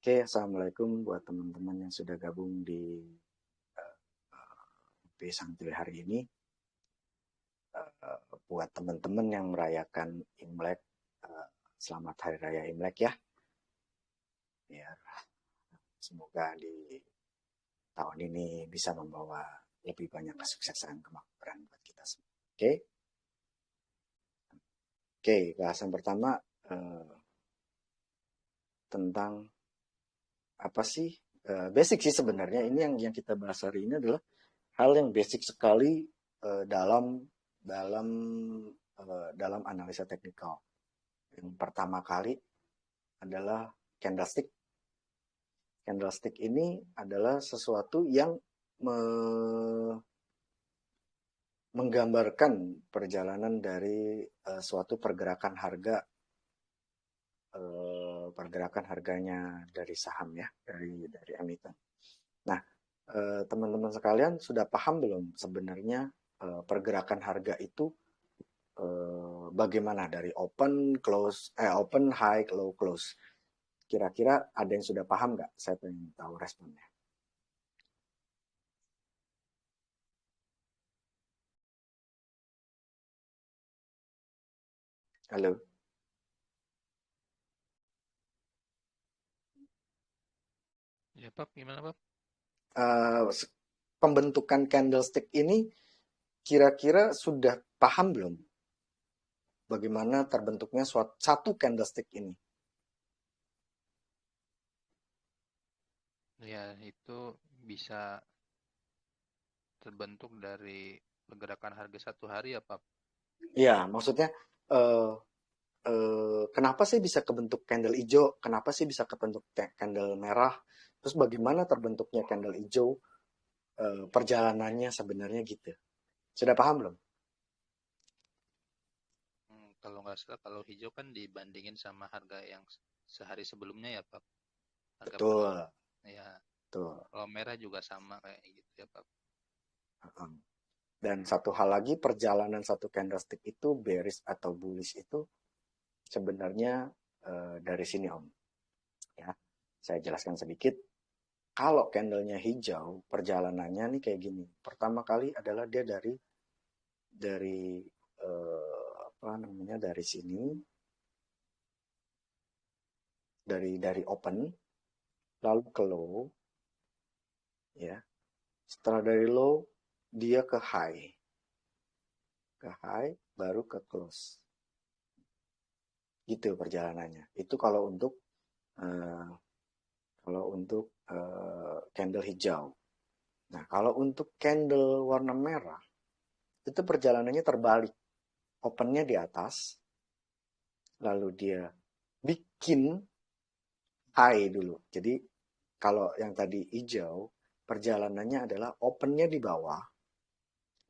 Oke, Assalamualaikum buat teman-teman yang sudah gabung di UP Santuy hari ini. Buat teman-teman yang merayakan Imlek, selamat Hari Raya Imlek ya. Biar semoga di tahun ini bisa membawa lebih banyak kesuksesan, kemakmuran buat kita semua. Oke, bahasan pertama tentang apa sih? Basic sih sebenarnya. Ini yang kita bahas hari ini adalah hal yang basic sekali dalam analisa teknikal. Yang pertama kali adalah candlestick. Candlestick ini adalah sesuatu yang menggambarkan perjalanan dari suatu pergerakan harga, pergerakan harganya dari saham ya, dari emiten. Nah, teman-teman sekalian sudah paham belum sebenarnya pergerakan harga itu bagaimana dari open, close, open, high, low, close. Kira-kira ada yang sudah paham nggak? Saya pengen tahu responnya. Halo. Ya, Pak, gimana, Pak? Pembentukan candlestick ini kira-kira sudah paham belum? Bagaimana terbentuknya satu candlestick ini? Ya, itu bisa terbentuk dari pergerakan harga satu hari ya, Pak? Ya, maksudnya eh, kenapa sih bisa kebentuk candle hijau? Kenapa sih bisa kebentuk candle merah? Terus bagaimana terbentuknya candle hijau? Perjalanannya sebenarnya gitu. Sudah paham belum? Kalau nggak salah, kalau hijau kan dibandingin sama harga yang sehari sebelumnya ya, Pak? Harga Betul, penutup. Ya, betul. kalau merah juga sama kayak gitu ya, Pak? Dan satu hal lagi, perjalanan satu candlestick itu bearish atau bullish itu sebenarnya dari sini Om. Ya, saya jelaskan sedikit. Kalau candlenya hijau, perjalanannya nih kayak gini. Pertama kali adalah dia dari apa namanya, dari sini, dari open, lalu ke low, ya. Setelah dari low, dia ke high, baru ke close. Gitu perjalanannya. Itu uh, kalau untuk candle hijau. Nah, kalau untuk candle warna merah, itu perjalanannya terbalik. Opennya di atas, lalu dia bikin high dulu. Jadi kalau yang tadi hijau, perjalanannya adalah opennya di bawah,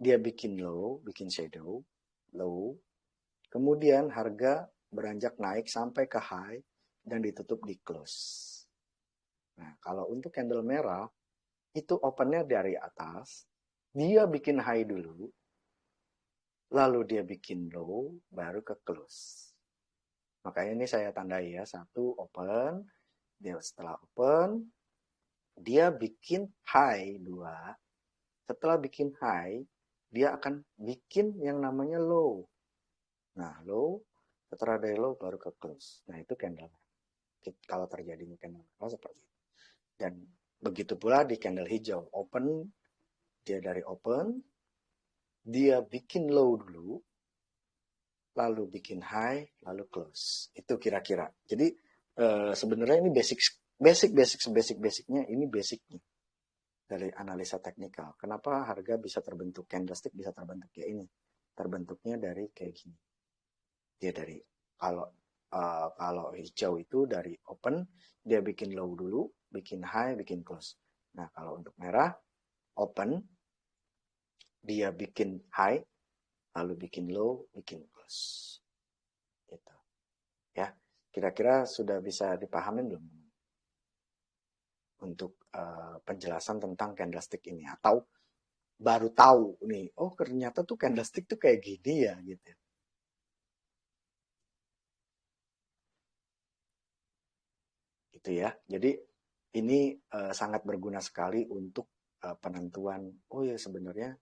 dia bikin low, bikin shadow, low, kemudian harga beranjak naik sampai ke high dan ditutup di close. Nah, kalau untuk candle merah, itu opennya dari atas, dia bikin high dulu, lalu dia bikin low, baru ke close. Makanya ini saya tandai ya, satu open, dia setelah open, dia bikin high dua, setelah bikin high, dia akan bikin yang namanya low. Nah, low, setelah dari low baru ke close. Nah, itu candle. Kalau terjadinya candle seperti itu. Dan begitu pula di candle hijau. Open, dia dari open, dia bikin low dulu, lalu bikin high, lalu close. Itu kira-kira. Jadi sebenarnya ini basicnya ini basicnya dari analisa teknikal. Kenapa harga bisa terbentuk, candlestick bisa terbentuk ya ini. Terbentuknya dari kayak gini. Dia dari kalau kalau hijau itu dari open, dia bikin low dulu, bikin high, bikin close. Nah, kalau untuk merah, open, dia bikin high, lalu bikin low, bikin close. Gitu. Ya, kira-kira sudah bisa dipahamin belum untuk penjelasan tentang candlestick ini? Atau baru tahu nih, oh ternyata tuh candlestick tuh kayak gini ya gitu. Gitu ya. Jadi ini sangat berguna sekali untuk penentuan. Oh ya sebenarnya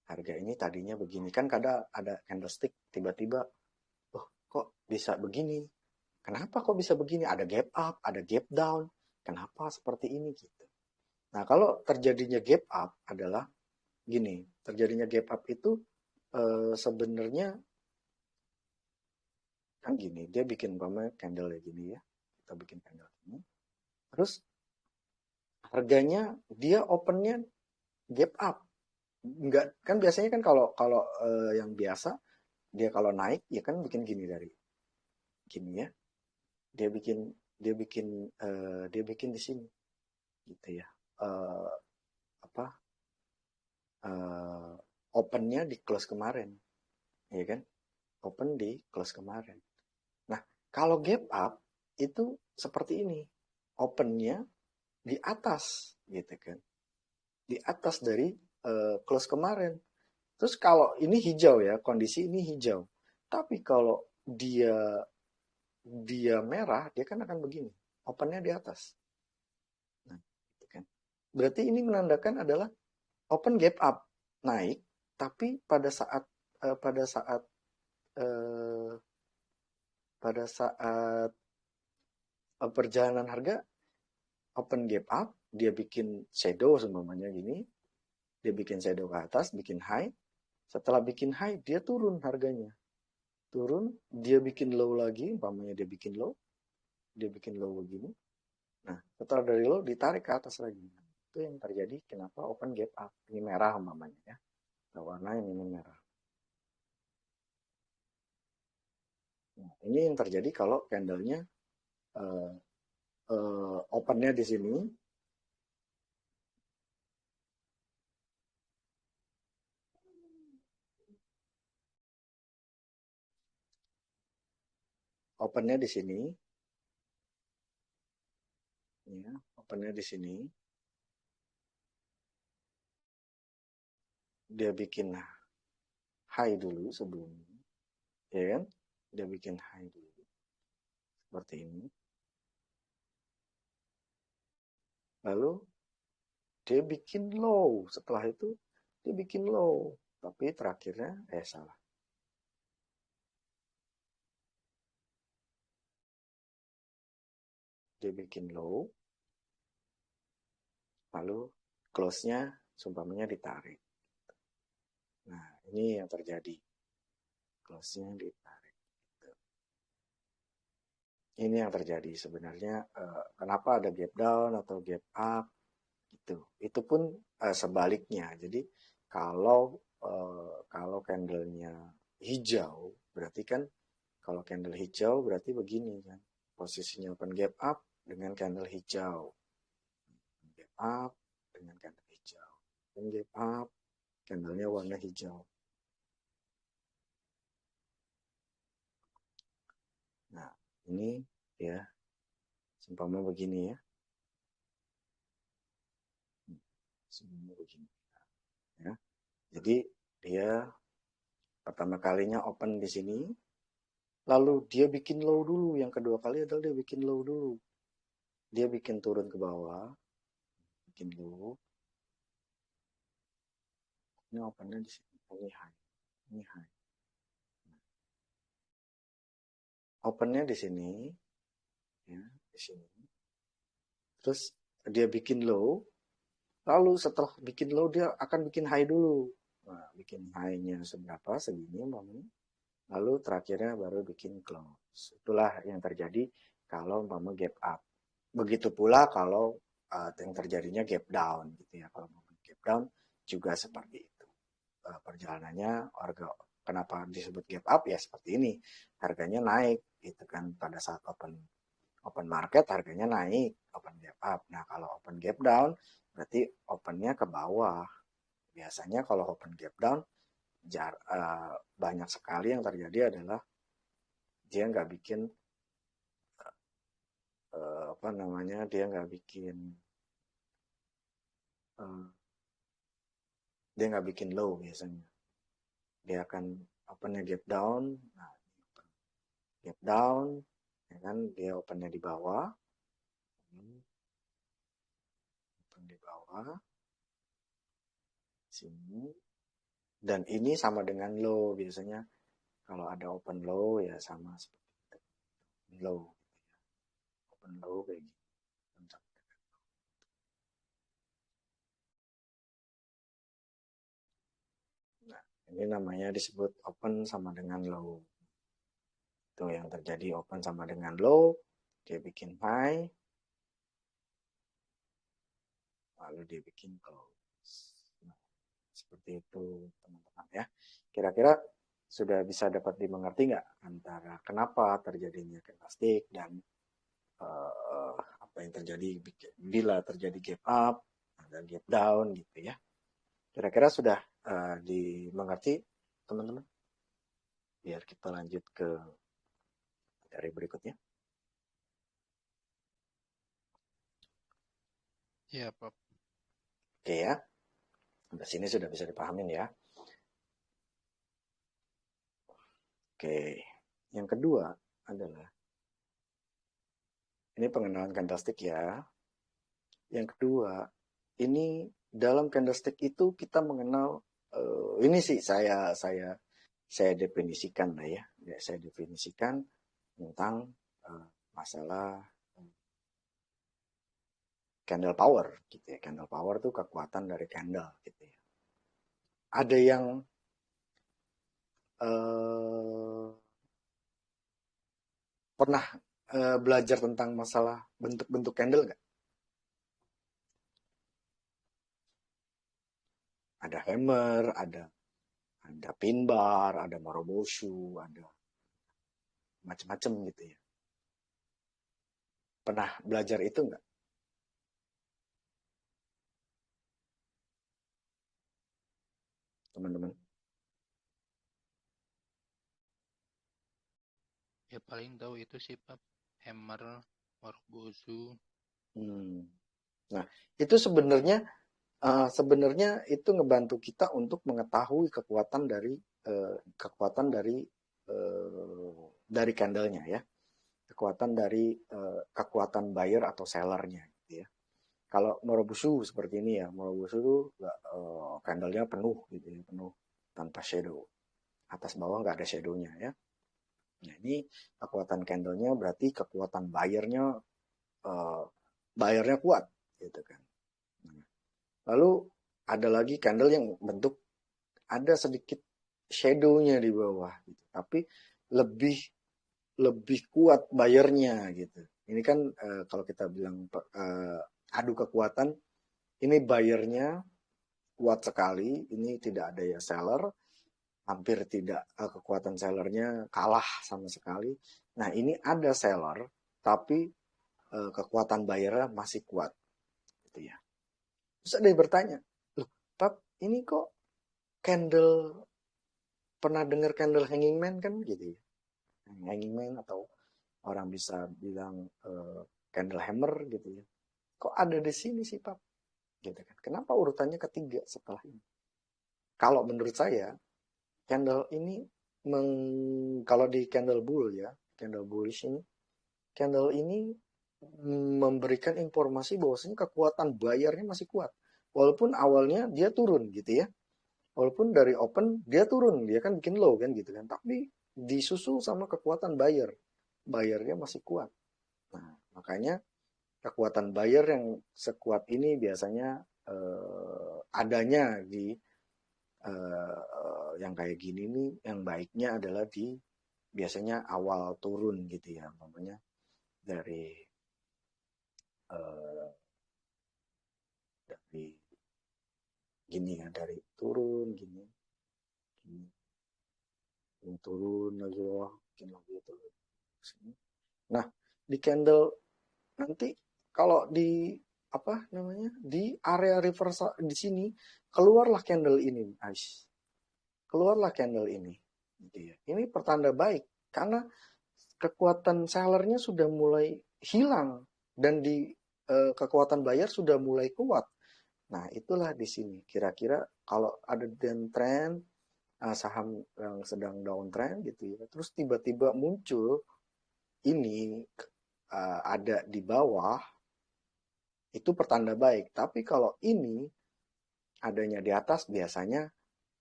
harga ini tadinya begini. Kan kadang ada candlestick tiba-tiba, oh kok bisa begini? Kenapa kok bisa begini? Ada gap up, ada gap down. Kenapa seperti ini gitu? Nah kalau terjadinya gap up adalah gini. Terjadinya gap up itu sebenarnya kan gini. Dia bikin candle ya gini ya. Kita bikin candle ini. Terus harganya dia opennya gap up. Enggak, kan biasanya kan kalau kalau yang biasa dia kalau naik ya kan bikin gini dari gini ya. Dia bikin dia bikin dia bikin di sini gitu ya. Eh, apa opennya di close kemarin, ya kan? Open di close kemarin. Nah, kalau gap up itu seperti ini, opennya di atas, gitu kan? Di atas dari close kemarin. Terus kalau ini hijau ya, kondisi ini hijau. Tapi kalau dia dia merah, dia kan akan begini, opennya di atas. Nah, gitu kan? Berarti ini menandakan adalah open gap up naik, tapi pada saat eh, pada saat eh, pada saat perjalanan harga open gap up, dia bikin shadow semuanya gini, dia bikin shadow ke atas, bikin high. Setelah bikin high, dia turun harganya. Turun, dia bikin low lagi, umpamanya dia bikin low begini. Nah, setelah dari low ditarik ke atas lagi. Itu yang terjadi kenapa open gap up. Ini merah umpamanya ya. Warna ini merah. Nah, ini yang terjadi kalau candlenya uh, opennya di sini, opennya di sini, ya, opennya di sini, dia bikin high dulu sebelumnya, ya kan? Dia bikin high dulu, seperti ini. Lalu dia bikin low, setelah itu dia bikin low, tapi terakhirnya salah. Dia bikin low, lalu close-nya sumpamanya ditarik. Nah, ini yang terjadi. Close-nya ditarik. Ini yang terjadi sebenarnya. Kenapa ada gap down atau gap up? Gitu. Itu pun sebaliknya. Jadi kalau candlenya hijau, berarti kan kalau candle hijau berarti begini kan. Posisinya open gap up dengan candle hijau. Gap up dengan candle hijau. Open gap up, candlenya warna hijau. Nah, ini ya, seumpama begini ya. Seumpama begini. Ya. Jadi dia pertama kalinya open di sini, lalu dia bikin low dulu. Yang kedua kali adalah dia bikin low dulu. Dia bikin turun ke bawah, bikin low. Ini opennya di sini, ini high, ini high. Opennya di sini, ya, di sini. Terus dia bikin low, lalu setelah bikin low dia akan bikin high dulu. Nah, bikin high-nya seberapa, segini umpamanya. Lalu terakhirnya baru bikin close. Itulah yang terjadi kalau umpama gap up. Begitu pula kalau yang terjadinya gap down gitu ya. Kalau gap down juga seperti itu. Perjalanannya harga kenapa disebut gap up ya seperti ini. Harganya naik gitu kan pada saat open market harganya naik, open gap up. Nah, kalau open gap down berarti opennya ke bawah. Biasanya kalau open gap down banyak sekali yang terjadi adalah dia nggak bikin apa namanya dia nggak bikin dia nggak bikin low biasanya, dia akan opennya gap down. Nah, gap down ya kan, dia opennya di bawah, di bawah sini, dan ini sama dengan low. Biasanya kalau ada open low ya sama seperti itu. Low gitu ya. Open low kayak gini. Nah, ini namanya disebut open sama dengan low. Itu yang terjadi, open sama dengan low, dia bikin high, lalu dia bikin close. Nah, seperti itu teman-teman ya. Kira-kira sudah bisa dapat dimengerti nggak antara kenapa terjadinya candlestick dan apa yang terjadi bila terjadi gap up, ada gap down gitu ya. Kira-kira sudah dimengerti teman-teman? Biar kita lanjut ke materi berikutnya. Iya, Pak. Oke ya. Sampai sini sudah bisa dipahamin ya. Oke. Yang kedua adalah ini pengenalan candlestick ya. Yang kedua, ini dalam candlestick itu kita mengenal ini sih saya definisikan lah ya. Saya definisikan tentang masalah candle power gitu ya. Candle power itu kekuatan dari candle gitu ya. Ada yang pernah belajar tentang masalah bentuk-bentuk candle nggak? Ada hammer, ada pin bar, ada maroboshu, ada macam-macam gitu ya. Pernah belajar itu nggak? Teman-teman? Ya paling tahu itu sih, Pak. Hammer, Marbozu. Nah, itu sebenarnya itu ngebantu kita untuk mengetahui kekuatan dari candlenya ya, kekuatan buyer atau sellernya gitu ya. Kalau Morobusu seperti ini ya, Morobusu itu candlenya penuh gitu ya, penuh tanpa shadow, atas bawah nggak ada shadownya ya. Nah, ini kekuatan candlenya berarti kekuatan buyernya kuat gitu kan. Lalu ada lagi candle yang bentuk ada sedikit shadownya di bawah gitu. Tapi lebih kuat buyernya gitu. Ini kan kalau kita bilang adu kekuatan, ini buyernya kuat sekali, ini tidak ada ya seller, hampir tidak kekuatan sellernya kalah sama sekali. Nah, ini ada seller tapi kekuatan buyernya masih kuat gitu ya. Terus ada yang bertanya, loh, Pap, ini kok candle, pernah dengar candle hanging man kan gitu ya? Hanging man atau orang bisa bilang candle hammer gitu ya. Kok ada di sini sih, Pap? Gitu kan. Kenapa urutannya ketiga setelah ini? Kalau menurut saya, candle ini kalau di candle bull ya, candle bullish ini, candle ini memberikan informasi bahwasanya kekuatan bayarnya masih kuat. Walaupun awalnya dia turun gitu ya. Walaupun dari open dia turun, dia kan bikin low kan gitu kan. Tapi disusul sama kekuatan buyer. Bayarnya masih kuat. Nah, makanya kekuatan buyer yang sekuat ini biasanya adanya di yang kayak gini nih, yang baiknya adalah di biasanya awal turun gitu ya, namanya dari gini ya, dari turun gini turun lagi bawah, bikin lagi turun. Nah, di candle nanti kalau di apa namanya di area reversal di sini keluarlah candle ini, guys. Keluarlah candle ini. Gitu ya. Ini pertanda baik karena kekuatan sellernya sudah mulai hilang dan di kekuatan buyer sudah mulai kuat. Nah, itulah di sini. Kira-kira kalau ada downtrend, saham yang sedang downtrend gitu ya, terus tiba-tiba muncul ini ada di bawah, itu pertanda baik. Tapi kalau ini adanya di atas, biasanya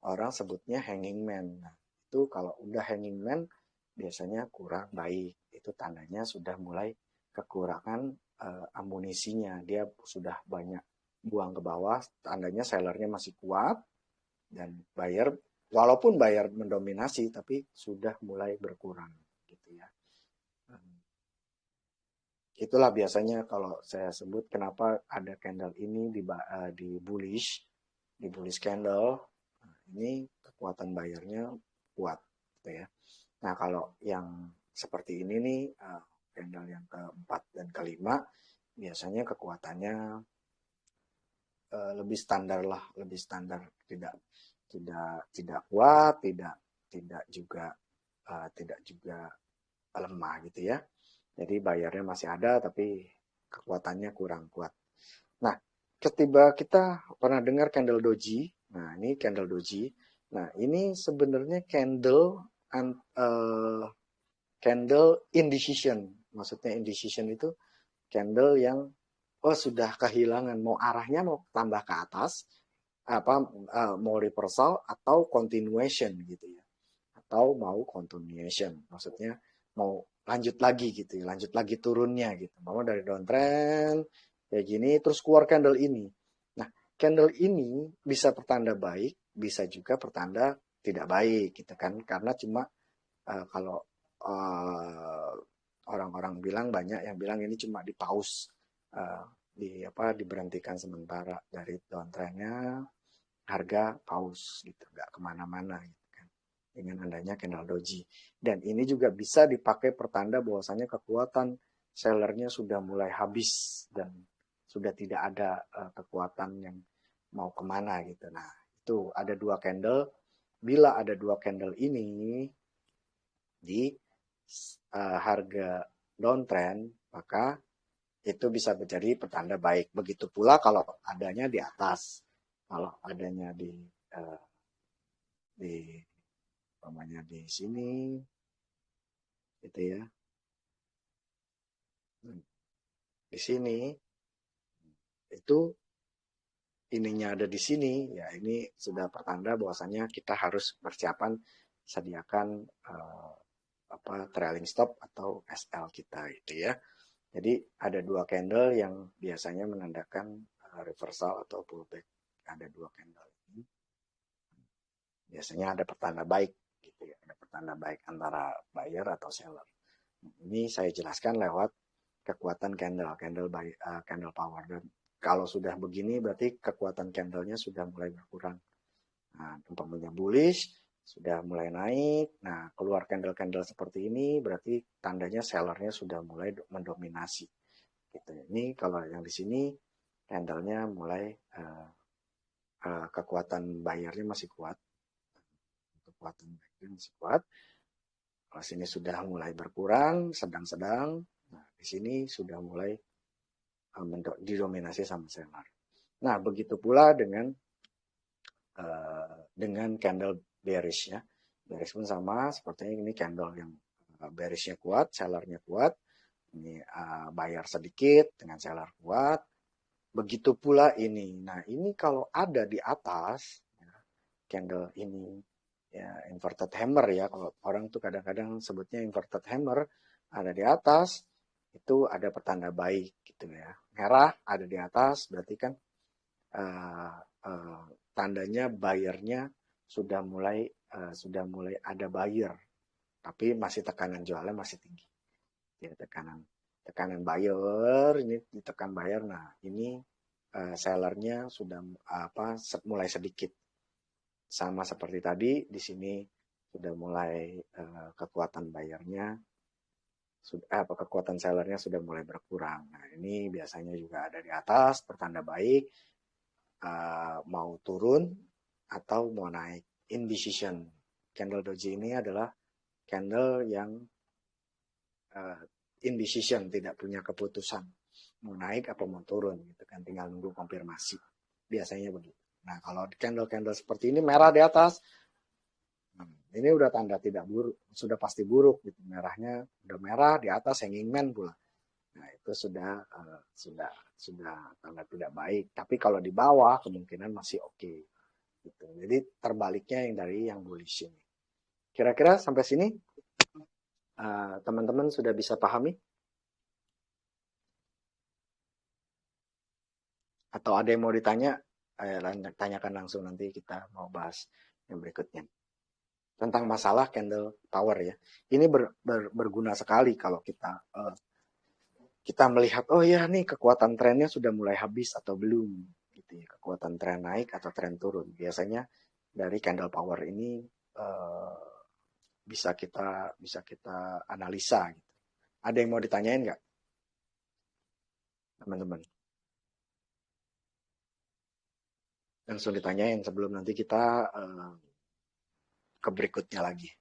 orang sebutnya hanging man. Nah, itu kalau udah hanging man biasanya kurang baik. Itu tandanya sudah mulai kekurangan amunisinya. Dia sudah banyak buang ke bawah, tandanya sellernya masih kuat dan buyer, walaupun buyer mendominasi tapi sudah mulai berkurang gitu ya. Itulah biasanya kalau saya sebut kenapa ada candle ini di bullish candle. Nah, ini kekuatan bayarnya kuat gitu ya. Nah, kalau yang seperti ini nih, candle yang keempat dan kelima, biasanya kekuatannya lebih standar lah, lebih standar, tidak kuat, tidak juga lemah gitu ya. Jadi bayarnya masih ada tapi kekuatannya kurang kuat. Nah, ketika kita pernah dengar candle doji, nah ini candle doji. Nah, ini sebenarnya candle indecision. Maksudnya indecision itu candle yang sudah kehilangan, mau arahnya mau tambah ke atas, mau reversal atau continuation gitu ya, atau mau continuation, maksudnya mau lanjut lagi gitu ya, lanjut lagi turunnya gitu, mau dari downtrend kayak gini terus keluar candle ini. Nah, candle ini bisa pertanda baik, bisa juga pertanda tidak baik gitu kan, karena cuma kalau orang-orang bilang, banyak yang bilang ini cuma di pause, diberhentikan sementara dari downtrendnya, harga pause gitu, nggak kemana-mana gitu kan, dengan adanya candle doji. Dan ini juga bisa dipakai pertanda bahwasanya kekuatan sellernya sudah mulai habis dan sudah tidak ada kekuatan yang mau kemana gitu. Nah, itu ada dua candle. Bila ada dua candle ini di harga downtrend, maka itu bisa menjadi pertanda baik. Begitu pula kalau adanya di atas. Kalau adanya di sini, gitu ya. Di sini, itu ininya ada di sini, ya ini sudah pertanda bahwasanya kita harus persiapan sediakan trailing stop atau SL kita gitu ya. Jadi ada dua candle yang biasanya menandakan reversal atau pullback. Ada dua candle ini. Biasanya ada pertanda baik gitu ya, ada pertanda baik antara buyer atau seller. Ini saya jelaskan lewat kekuatan candle power. Dan kalau sudah begini berarti kekuatan candlenya sudah mulai berkurang. Nah, umpamanya bullish sudah mulai naik. Nah, keluar candle-candle seperti ini berarti tandanya sellernya sudah mulai mendominasi. Gitu. Ini kalau yang di sini candlenya mulai kekuatan bayarnya masih kuat. Kekuatan bayarnya masih kuat. Kalau sini sudah mulai berkurang, sedang-sedang. Nah, di sini sudah mulai didominasi sama seller. Nah, begitu pula dengan candle bearish ya. Bearish pun sama, sepertinya ini candle yang bearishnya kuat, sellernya kuat. Ini bayar sedikit dengan seller kuat. Begitu pula ini. Nah, ini kalau ada di atas, ya, candle ini, ya inverted hammer ya. Kalau orang tuh kadang-kadang sebutnya inverted hammer, ada di atas, itu ada pertanda baik gitu ya. Merah ada di atas, berarti kan tandanya buyernya sudah mulai ada buyer, tapi masih tekanan jualnya masih tinggi. Ya, tekanan buyer ini ditekan buyer. Nah, ini sellernya sudah mulai sedikit. Sama seperti tadi, di sini sudah mulai kekuatan buyernya kekuatan sellernya sudah mulai berkurang. Nah, ini biasanya juga ada di atas, pertanda baik, mau turun atau mau naik. Indecision. Candle doji ini adalah candle yang indecision, tidak punya keputusan mau naik apa mau turun gitu kan, tinggal nunggu konfirmasi. Biasanya begitu. Nah, kalau candle-candle seperti ini merah di atas, ini udah tanda tidak buruk, sudah pasti buruk gitu. Merahnya udah merah di atas, hanging man pula. Nah, itu sudah tanda tidak baik. Tapi kalau di bawah kemungkinan masih oke. Gitu. Jadi terbaliknya yang dari yang bullish ini. Kira-kira sampai sini teman-teman sudah bisa pahami? Atau ada yang mau ditanya? Tanyakan langsung, nanti kita mau bahas yang berikutnya. Tentang masalah candle power ya. Ini berguna sekali kalau kita melihat, oh ya nih kekuatan trennya sudah mulai habis atau belum. Gitu ya. Kekuatan tren naik atau tren turun. Biasanya dari candle power ini bisa kita analisa. Gitu. Ada yang mau ditanyain nggak, teman-teman? Langsung ditanyain sebelum nanti kita ke berikutnya lagi.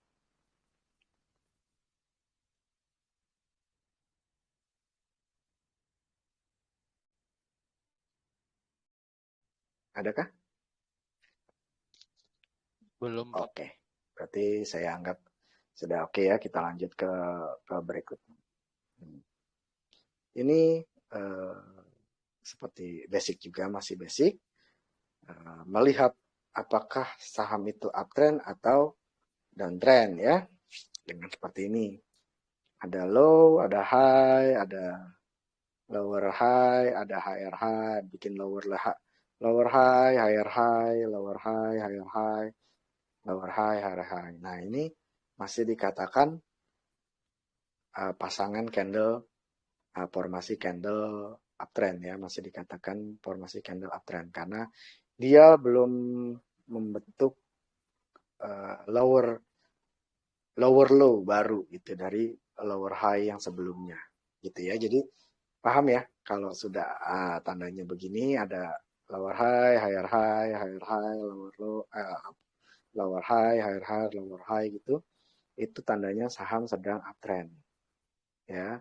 Adakah? Belum, Pak. Oke. Berarti saya anggap sudah oke ya, kita lanjut ke berikutnya. Ini seperti basic juga, masih basic. Melihat apakah saham itu uptrend atau downtrend ya. Dengan seperti ini. Ada low, ada high, ada lower high, ada higher high, bikin lower high, higher high, lower high, higher high, lower high, higher high. Nah, ini masih dikatakan pasangan candle, formasi candle uptrend ya, masih dikatakan formasi candle uptrend karena dia belum membentuk lower low baru gitu dari lower high yang sebelumnya gitu ya. Jadi paham ya, kalau sudah tandanya begini, ada lower high, higher high, higher high, lower low, lower high, higher high, lower high gitu, itu tandanya saham sedang uptrend ya.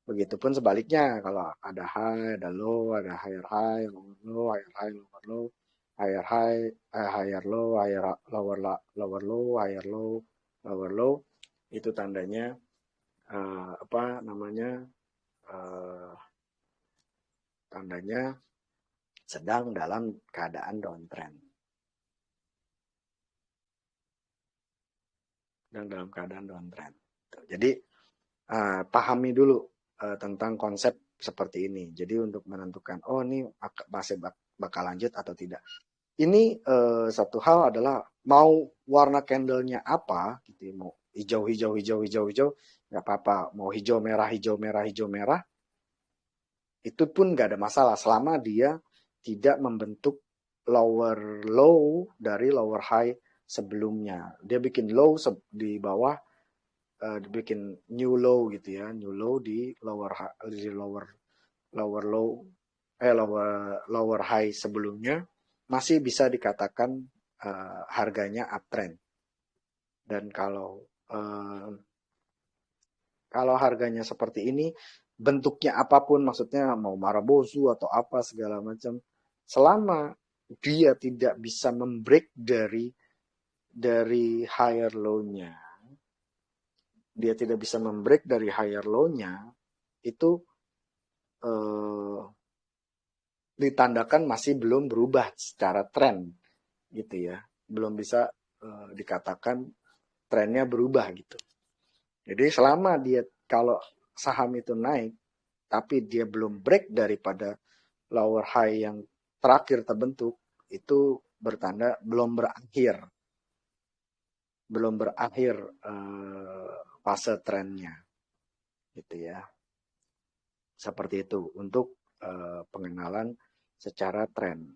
Begitupun sebaliknya, kalau ada high, ada low, ada higher high, lower low, higher high, lower low, higher high, higher low, higher lower lower low, higher low, lower low, itu tandanya apa namanya? Tandanya sedang dalam keadaan downtrend. Sedang dalam keadaan downtrend. Jadi pahami dulu tentang konsep seperti ini. Jadi untuk menentukan, oh ini masih bakal lanjut atau tidak. Ini satu hal adalah mau warna candlenya apa, gitu, mau hijau, nggak apa-apa. Mau hijau merah, itu pun nggak ada masalah selama dia tidak membentuk lower low dari lower high sebelumnya. Dia bikin low di bawah, bikin new low gitu ya, new low di lower low, lower high sebelumnya, masih bisa dikatakan harganya uptrend. Dan kalau harganya seperti ini, bentuknya apapun, maksudnya mau marabozu atau apa segala macam, selama dia tidak bisa membreak dari higher low-nya, dia tidak bisa membreak dari higher low-nya, itu ditandakan masih belum berubah secara tren, gitu ya, belum bisa dikatakan trennya berubah gitu. Jadi selama dia, kalau saham itu naik tapi dia belum break daripada lower high yang terakhir terbentuk, itu bertanda belum berakhir fase trennya, gitu ya. Seperti itu untuk pengenalan secara tren,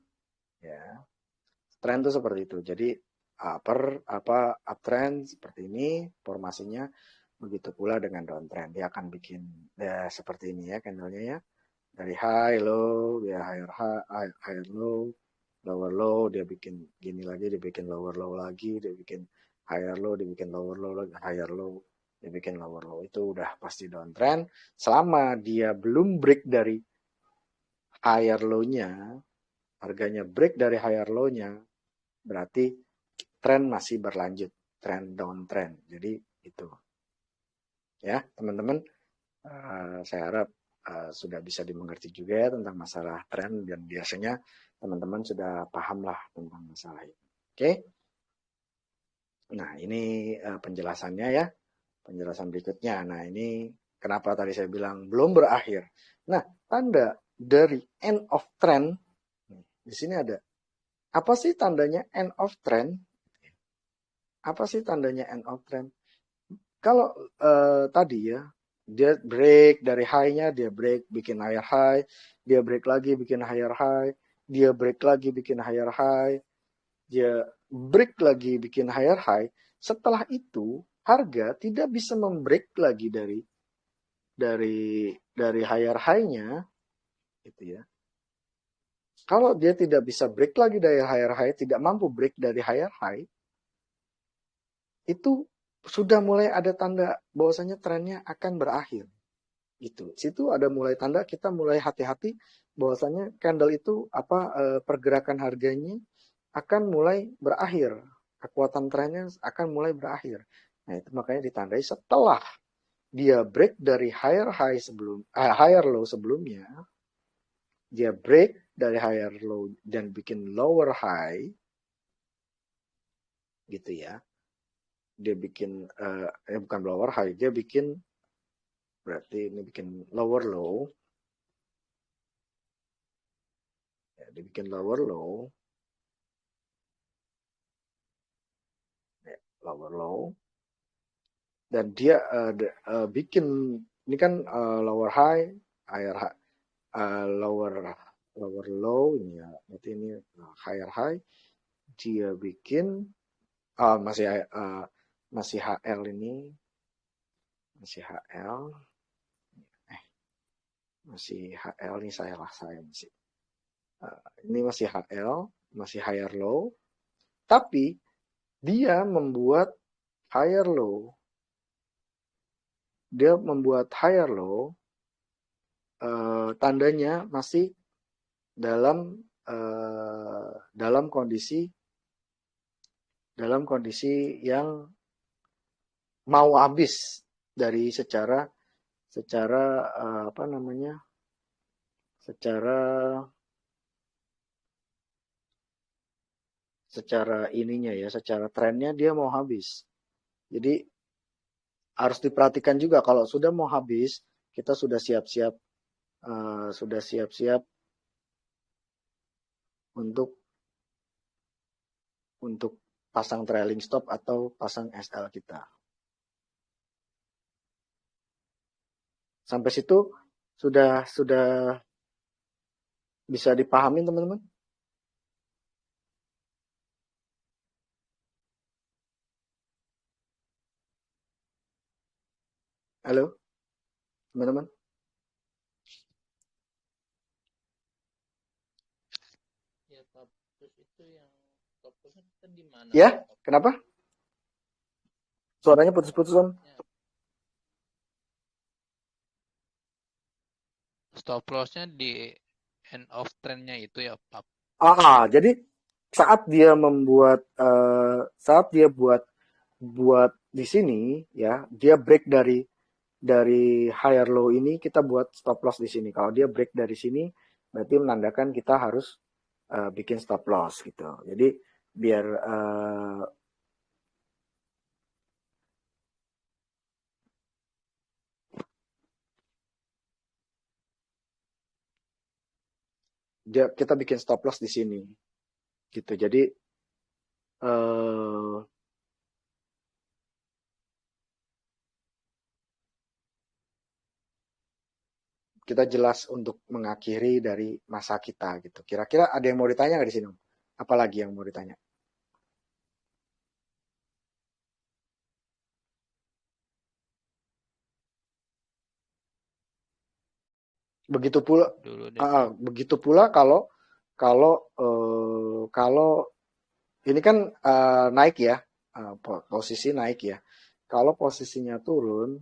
ya. Tren itu seperti itu. Jadi uptrend seperti ini formasinya, begitu pula dengan downtrend. Dia akan bikin seperti ini ya candlenya ya. Dari high low, dia higher low, lower low, dia bikin gini lagi, dia bikin lower low lagi, dia bikin higher low, dia bikin lower low lagi, higher low, dia bikin lower low. Itu udah pasti downtrend. Selama dia belum break dari higher low-nya, harganya break dari higher low-nya, berarti tren masih berlanjut, tren downtrend. Jadi itu ya teman-teman, saya harap sudah bisa dimengerti juga ya tentang masalah tren, dan biasanya teman-teman sudah paham lah tentang masalah ini. Oke. Nah, ini penjelasannya ya. Penjelasan berikutnya. Nah, ini kenapa tadi saya bilang belum berakhir. Nah, tanda dari end of trend, di sini ada. Apa sih tandanya end of trend? Apa sih tandanya end of trend? Kalau tadi ya, dia break dari high-nya, dia break bikin higher high, dia break lagi bikin higher high, dia break lagi bikin higher high, dia break lagi bikin higher high. Setelah itu harga tidak bisa membreak lagi dari higher high-nya, gitu ya. Kalau dia tidak bisa break lagi dari higher high, tidak mampu break dari higher high, itu sudah mulai ada tanda bahwasanya trennya akan berakhir. Gitu. Situ ada mulai tanda kita mulai hati-hati bahwasanya candle itu pergerakan harganya akan mulai berakhir. Kekuatan trennya akan mulai berakhir. Nah, itu makanya ditandai setelah dia break dari higher low sebelumnya, dia break dari higher low dan bikin lower high, gitu ya. Dia bikin bukan lower high, dia bikin, berarti ini bikin lower low. Ya, dia bikin lower low. Ya, lower low. Dan dia bikin, ini kan lower high, higher high, lower low, ini ya, berarti ini higher high. Dia bikin masih HL ini, masih HL, masih HL nih saya masih ini masih HL, masih higher low, tapi dia membuat higher low, tandanya masih dalam kondisi yang mau habis dari secara ininya ya, secara trennya dia mau habis. Jadi harus diperhatikan juga kalau sudah mau habis, kita sudah siap-siap untuk pasang trailing stop atau pasang SL kita. Sampai situ sudah bisa dipahami teman-teman? Halo, teman-teman? Ya, Pak. Terus itu yang stop loss kan di mana? Ya, kenapa? Suaranya putus-putus, Om. Stop loss-nya di end of trend-nya itu ya, Pak. Jadi saat dia buat di sini ya, dia break dari higher low ini, kita buat stop loss di sini. Kalau dia break dari sini, berarti menandakan kita harus bikin stop loss gitu. Jadi biar kita bikin stop loss di sini gitu. Jadi kita jelas untuk mengakhiri dari masa kita gitu. Kira-kira ada yang mau ditanya nggak di sini? Apalagi yang mau ditanya? Begitu pula kalau ini kan naik ya, posisi naik ya. Kalau posisinya turun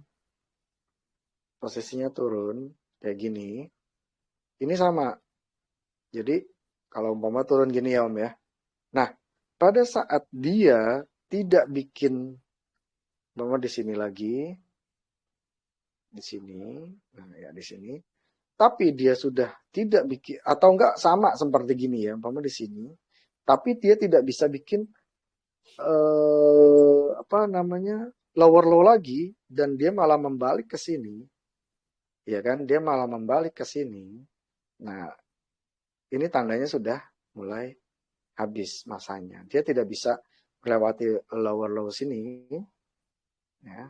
kayak gini, ini sama. Jadi kalau umpama turun gini ya Om ya. Nah, pada saat dia tidak bikin, umpama di sini lagi, di sini, nah ya di sini. tapi dia sudah tidak bikin, atau enggak sama seperti gini ya, umpama di sini, tapi dia tidak bisa bikin apa namanya lower low lagi, dan dia malah membalik ke sini, ya kan? Dia malah membalik ke sini. Nah, ini tandanya sudah mulai habis masanya. Dia tidak bisa melewati lower low sini, ya.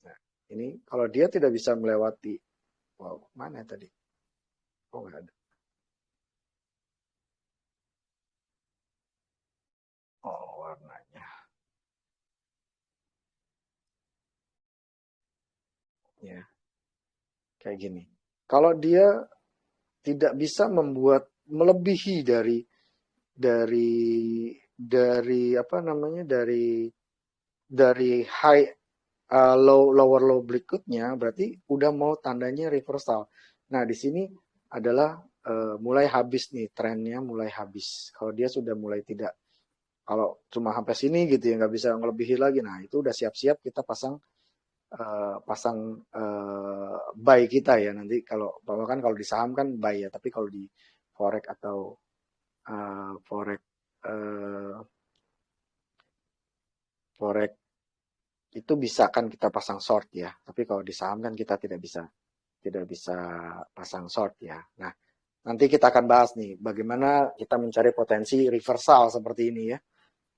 Nah, ini kalau dia tidak bisa melewati, wow, mana tadi? Oh, nggak ada. Oh, warnanya. Ya, kayak gini. Kalau dia tidak bisa membuat melebihi dari apa namanya, dari high lower low berikutnya, berarti udah mau tandanya reversal. Nah, di sini adalah mulai habis nih, trennya mulai habis. Kalau dia sudah mulai tidak, kalau cuma sampai sini gitu ya, nggak bisa ngelebihi lagi, nah itu udah siap-siap kita pasang buy kita ya. Nanti kalau kan kalau di saham kan buy ya, tapi kalau di forex atau forex forex itu bisa kan kita pasang short ya, tapi kalau di saham kan kita tidak bisa pasang short ya. Nah, nanti kita akan bahas nih bagaimana kita mencari potensi reversal seperti ini ya,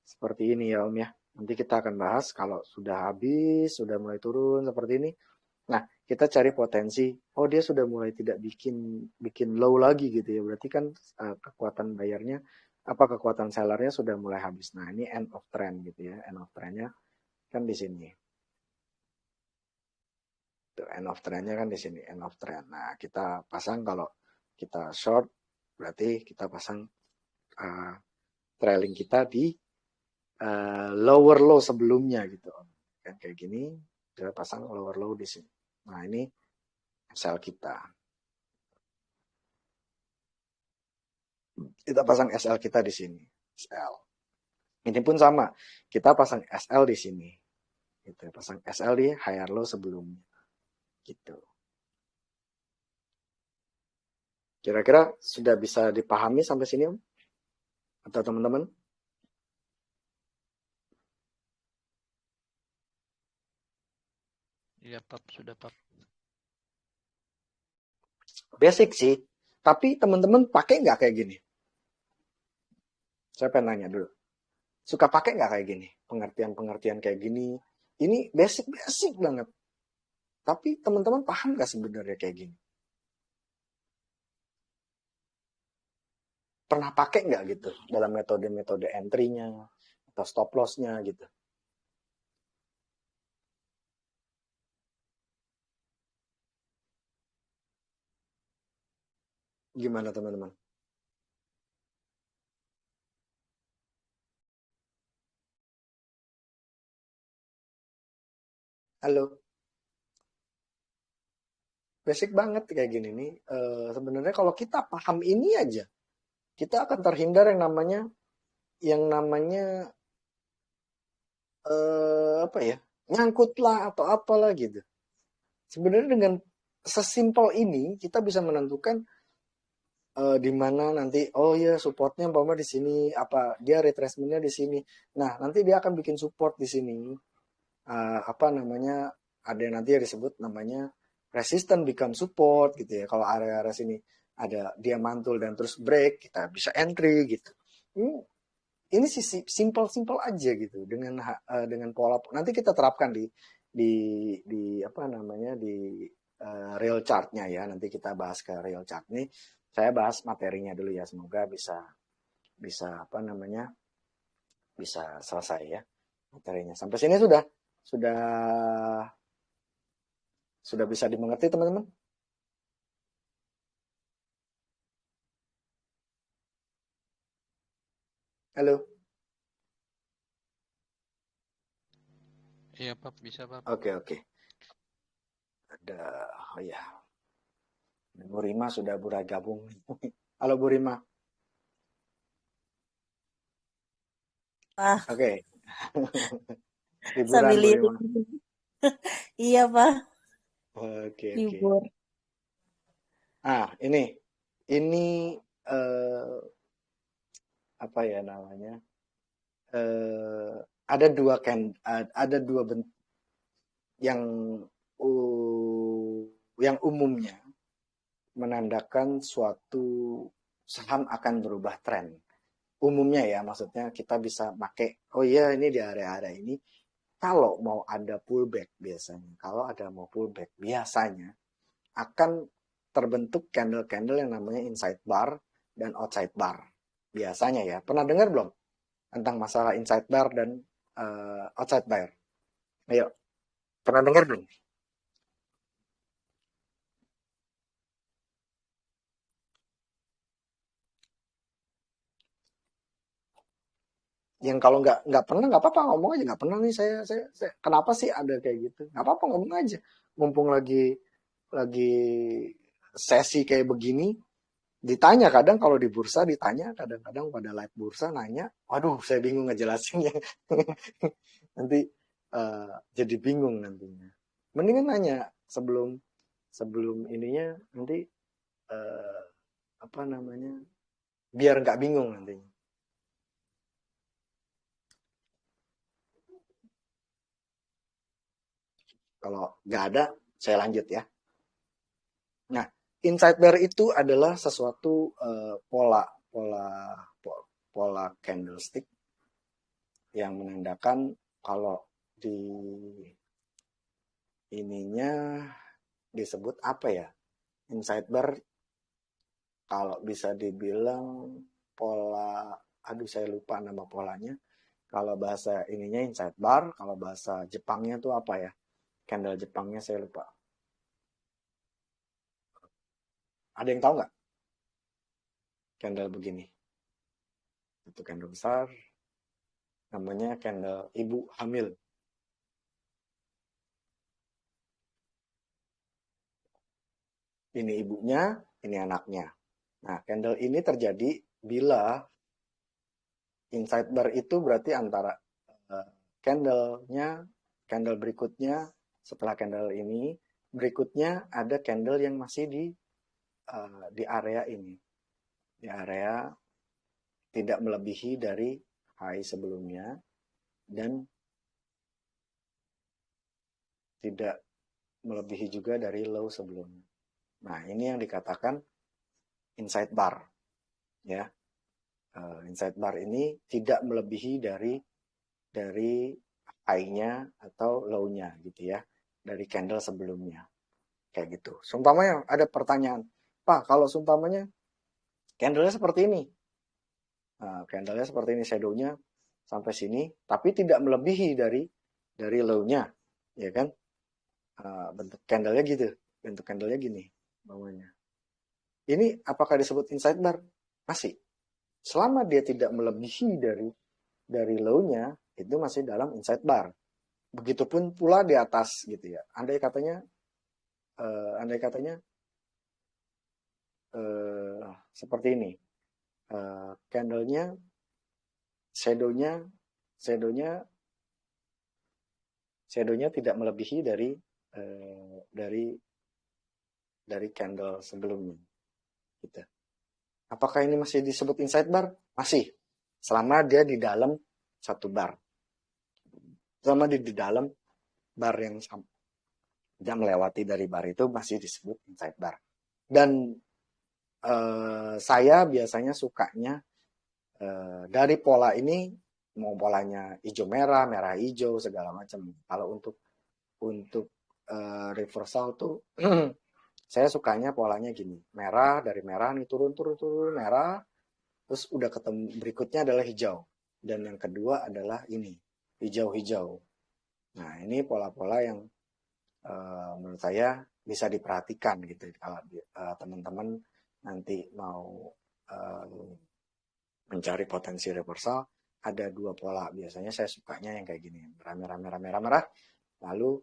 seperti ini ya Om ya. Nanti kita akan bahas kalau sudah habis, sudah mulai turun seperti ini. Nah, kita cari potensi, oh dia sudah mulai tidak bikin low lagi gitu ya. Berarti kan kekuatan bayarnya, kekuatan sellernya sudah mulai habis. Nah, ini end of trend gitu ya. End of trendnya kan di sini. Tuh, end of trendnya kan di sini, end of trend. Nah, kita pasang kalau kita short, berarti kita pasang trailing kita di lower low sebelumnya gitu. Kan kayak gini, kita pasang lower low di sini. Nah, ini sell kita. Kita pasang SL kita di sini. SL. Ini pun sama. Kita pasang SL di sini. Gitu. Pasang SL di higher low sebelumnya. Gitu. Kira-kira sudah bisa dipahami sampai sini, Om? Atau teman-teman? Iya, Pap, sudah, Pap. Basic sih. Tapi teman-teman pakai nggak kayak gini? Saya pengen nanya dulu. Suka pakai nggak kayak gini? Pengertian-pengertian kayak gini. Ini basic banget. Tapi teman-teman paham nggak sebenarnya kayak gini? Pernah pakai nggak gitu dalam metode-metode entry-nya atau stop loss-nya gitu? Gimana teman-teman? Halo? Basic banget kayak gini nih. Sebenarnya kalau kita paham ini aja, kita akan terhindar yang namanya apa ya, nyangkut lah atau apalah gitu. Sebenarnya dengan sesimpel ini kita bisa menentukan di mana nanti, oh ya supportnya umpama di sini, apa dia retracementnya di sini. Nah, nanti dia akan bikin support di sini. Apa namanya, ada yang nanti disebut namanya resistance become support gitu ya. Kalau area-area sini ada dia mantul dan terus break, kita bisa entry gitu. Ini sih simple aja gitu, dengan pola nanti kita terapkan di apa namanya, di real chartnya ya. Nanti kita bahas ke real chart nih. Saya bahas materinya dulu ya, semoga bisa bisa apa namanya, bisa selesai ya materinya. Sampai sini sudah sudah bisa dimengerti teman-teman? Halo. Iya, Pap, bisa, Pap. Oke. Ada, oh ya, Bu Rima sudah bergabung. Halo Bu Rima. Ah, Oke. Liburan sambil Bu lihat. Rima. Iya, Pak. Oke. Libur. Ah, ini eh, apa ya namanya? Eh, ada dua bentuk yang yang umumnya menandakan suatu saham akan berubah tren. Umumnya ya, maksudnya kita bisa pakai, oh iya ini di area-area ini, kalau mau ada pullback biasanya, kalau ada mau pullback biasanya akan terbentuk candle-candle yang namanya inside bar dan outside bar. Biasanya ya, pernah dengar belum tentang masalah inside bar dan outside bar? Ayo, pernah dengar belum? Yang kalau nggak pernah nggak apa-apa ngomong aja, nggak pernah nih saya kenapa sih ada kayak gitu, nggak apa-apa ngomong aja, mumpung lagi sesi kayak begini ditanya, kadang kalau di bursa ditanya, kadang-kadang pada live bursa nanya, waduh saya bingung ngejelasinnya. Nanti jadi bingung nantinya, mendingan nanya sebelum sebelum ininya, nanti eh, apa namanya, biar nggak bingung nantinya. Kalau nggak ada saya lanjut ya. Nah, inside bear itu adalah sesuatu pola pola pola candlestick yang menandakan kalau di ininya disebut apa ya? Inside bear kalau bisa dibilang pola, aduh saya lupa nama polanya. Kalau bahasa ininya inside bar, kalau bahasa Jepangnya tuh apa ya? Candle Jepangnya saya lupa. Ada yang tahu nggak? Candle begini. Itu candle besar, namanya candle ibu hamil. Ini ibunya, ini anaknya. Nah, candle ini terjadi bila inside bar itu berarti antara uh, candle-nya, candle berikutnya, setelah candle ini, berikutnya ada candle yang masih di area ini. Di area tidak melebihi dari high sebelumnya dan tidak melebihi juga dari low sebelumnya. Nah, ini yang dikatakan inside bar, ya. Inside bar ini tidak melebihi dari high-nya atau low-nya gitu ya, dari candle sebelumnya, kayak gitu. Sumpamanya ada pertanyaan, Pak, kalau sumpamanya candle-nya seperti ini, candle-nya seperti ini, shadow-nya sampai sini, tapi tidak melebihi dari low-nya, ya kan? Bentuk candle-nya gitu, bentuk candle-nya gini, bawahnya. Ini apakah disebut inside bar? Masih. Selama dia tidak melebihi dari low-nya, itu masih dalam inside bar. Begitupun pula di atas gitu ya. Andai katanya seperti ini. Candle-nya, shadow-nya, shadow-nya, shadow-nya tidak melebihi uh, dari dari candle sebelumnya. Gitu. Apakah ini masih disebut inside bar? Masih. Selama dia di dalam satu bar. Selama di dalam bar yang dia melewati dari bar itu masih disebut inside bar. Dan saya biasanya sukanya dari pola ini, mau polanya hijau merah, merah hijau segala macam. Kalau untuk reversal tuh saya sukanya polanya gini, merah, dari merah nih turun turun turun merah, terus udah ketemu berikutnya adalah hijau, dan yang kedua adalah ini hijau hijau. Nah, ini pola-pola yang menurut saya bisa diperhatikan gitu kalau teman-teman nanti mau uh, mencari potensi reversal. Ada dua pola, biasanya saya sukanya yang kayak gini, merah merah merah merah merah, lalu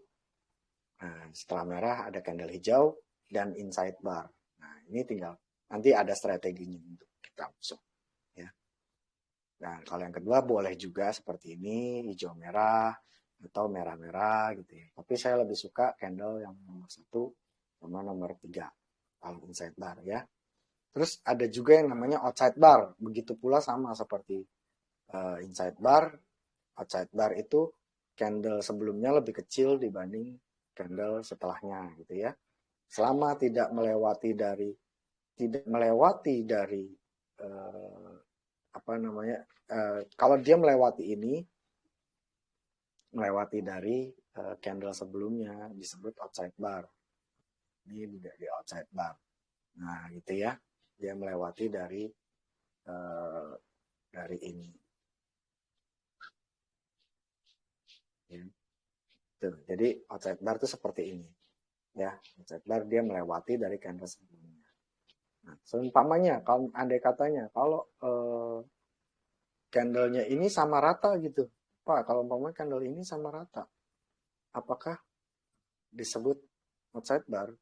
setelah merah ada candle hijau dan inside bar. Nah, ini tinggal nanti ada strateginya untuk kita masuk ya. Nah, kalau yang kedua boleh juga seperti ini, hijau merah atau merah merah gitu ya, tapi saya lebih suka candle yang nomor 1 sama nomor 3 kalau inside bar ya. Terus ada juga yang namanya outside bar. Begitu pula sama seperti inside bar. Outside bar itu candle sebelumnya lebih kecil dibanding candle setelahnya gitu ya. Selama tidak melewati dari kalau dia melewati dari candle sebelumnya disebut outside bar. Ini tidak di outside bar. Nah, gitu ya. Dia melewati dari ini. Ya. Tuh, jadi outside bar itu seperti ini. Ya, outside bar dia melewati dari candle sebelumnya. Nah, seumpamanya kalau andai katanya kalau candlenya ini sama rata gitu. Pak, kalau umpamanya candle ini sama rata, apakah disebut outside bar?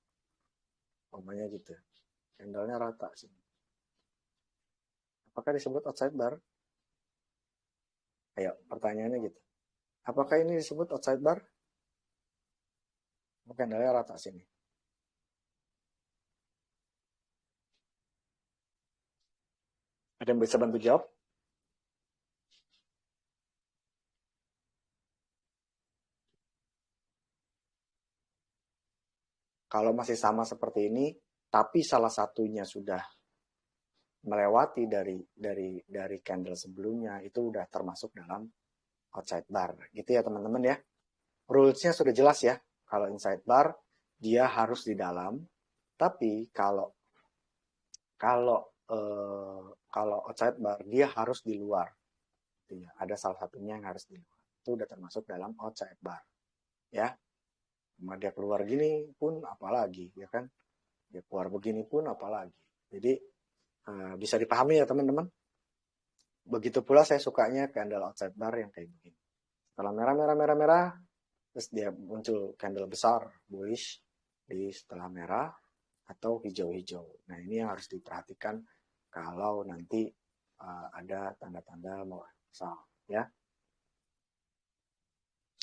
Umpamanya gitu. Candlenya rata sih. Apakah disebut outside bar? Ayo, pertanyaannya gitu. Apakah ini disebut outside bar? Candlenya rata sini. Ada yang bisa bantu jawab? Kalau masih sama seperti ini, tapi salah satunya sudah melewati dari candle sebelumnya, itu udah termasuk dalam outside bar. Gitu ya teman-teman ya. Rules-nya sudah jelas ya. Kalau inside bar, dia harus di dalam. Tapi kalau outside bar, dia harus di luar. Ada salah satunya yang harus di luar. Itu udah termasuk dalam outside bar. Ya. Cuma dia keluar gini pun apalagi, ya kan? Dia keluar begini pun apalagi. Jadi bisa dipahami ya teman-teman. Begitu pula saya sukanya candle outside bar yang kayak begini. Setelah merah, terus dia muncul candle besar bullish di setelah merah atau hijau-hijau. Nah ini yang harus diperhatikan kalau nanti ada tanda-tanda mau sell ya.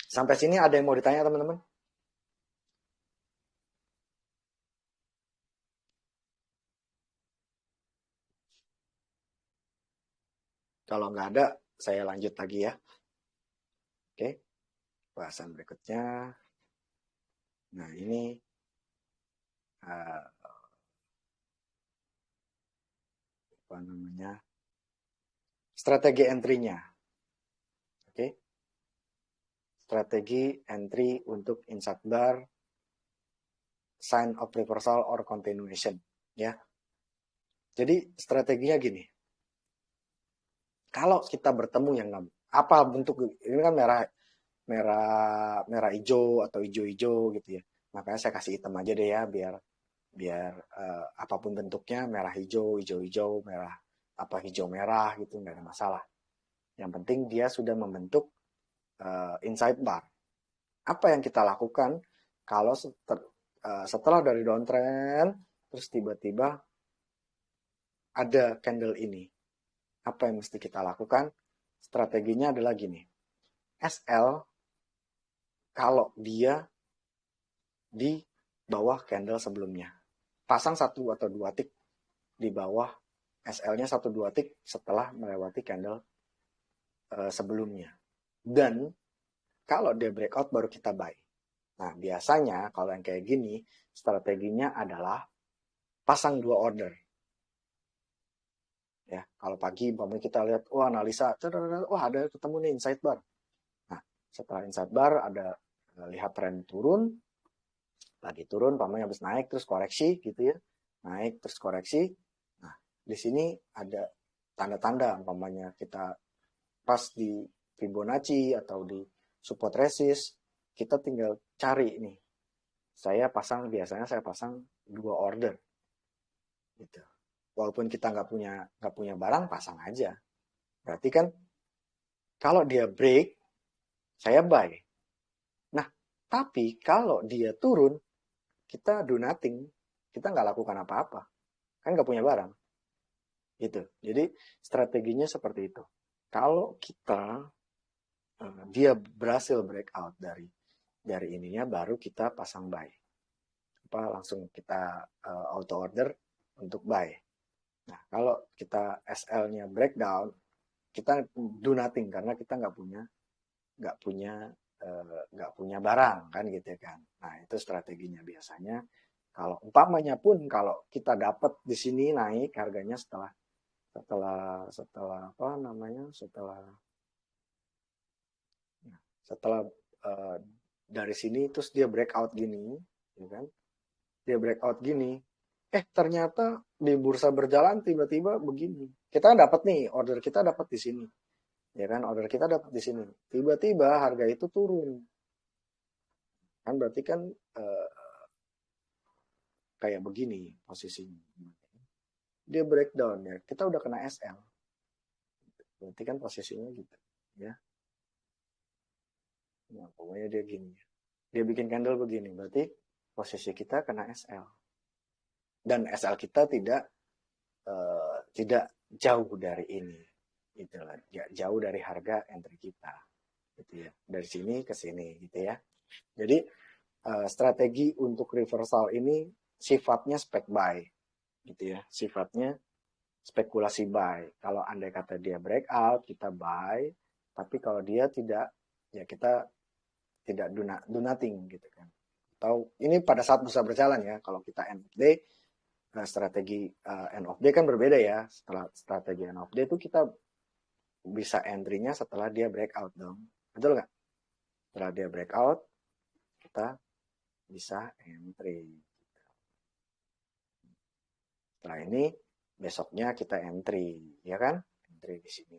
Sampai sini ada yang mau ditanya teman-teman? Kalau nggak ada, saya lanjut lagi ya. Oke, bahasan berikutnya. Nah ini apa namanya? Strategi entry-nya. Oke. Strategi entry untuk inside bar, sign of reversal or continuation ya. Jadi strateginya gini. Kalau kita bertemu yang apa bentuk ini kan merah hijau atau hijau-hijau gitu ya. Makanya saya kasih hitam aja deh ya biar apapun bentuknya merah hijau, hijau-hijau, merah hijau merah gitu nggak ada masalah. Yang penting dia sudah membentuk inside bar. Apa yang kita lakukan kalau setelah dari downtrend terus tiba-tiba ada candle ini? Apa yang mesti kita lakukan? Strateginya adalah gini. SL kalau dia di bawah candle sebelumnya. Pasang 1 atau 2 tick di bawah SL-nya 1-2 tick setelah melewati candle sebelumnya. Dan kalau dia breakout baru kita buy. Nah, biasanya kalau yang kayak gini, strateginya adalah pasang 2 order. Ya, kalau pagi umpamanya kita lihat, wah analisa, wah ada ketemu nih inside bar. Nah, setelah inside bar ada lihat tren turun, lagi turun, umpamanya habis naik terus koreksi gitu ya. Naik terus koreksi. Nah, di sini ada tanda-tanda umpamanya kita pas di Fibonacci atau di support resist, kita tinggal cari nih. Biasanya saya pasang 2 order. Gitu. Walaupun kita nggak punya barang, pasang aja. Berarti kan kalau dia break, saya buy. Nah, tapi kalau dia turun, kita do nothing. Kita nggak lakukan apa-apa. Kan nggak punya barang. Gitu. Jadi strateginya seperti itu. Kalau dia berhasil breakout dari ininya, baru kita pasang buy. langsung kita auto order untuk buy. Nah, kalau kita SL-nya breakdown, kita do nothing karena kita nggak punya barang kan gitu kan. Nah, itu strateginya biasanya. Kalau umpamanya pun kalau kita dapat di sini naik harganya setelah apa namanya? Setelah dari sini terus dia breakout gini, ya kan? Dia breakout gini. Ternyata di bursa berjalan tiba-tiba begini. Kita dapat nih, order kita dapat di sini. Ya kan, order kita dapat di sini. Tiba-tiba harga itu turun. Kan berarti kan kayak begini posisinya. Dia breakdown ya. Kita udah kena SL. Berarti kan posisinya gitu, ya. Nah, pokoknya dia gini. Dia bikin candle begini, berarti posisi kita kena SL. Dan SL kita tidak jauh dari ini. Itulah, jauh dari harga entry kita. Gitu ya. Dari sini ke sini gitu ya. Jadi strategi untuk reversal ini sifatnya spec buy. Gitu ya. Sifatnya spekulasi buy. Kalau andai kata dia breakout, kita buy. Tapi kalau dia tidak, ya kita tidak do nothing gitu kan. Atau ini pada saat bursa berjalan ya. Kalau kita end of day, strategi end of day kan berbeda ya. Setelah strategi end of day itu kita bisa entry-nya setelah dia breakout dong. Betul nggak? Setelah dia breakout, kita bisa entry. Setelah ini, besoknya kita entry. Ya kan? Entry di sini.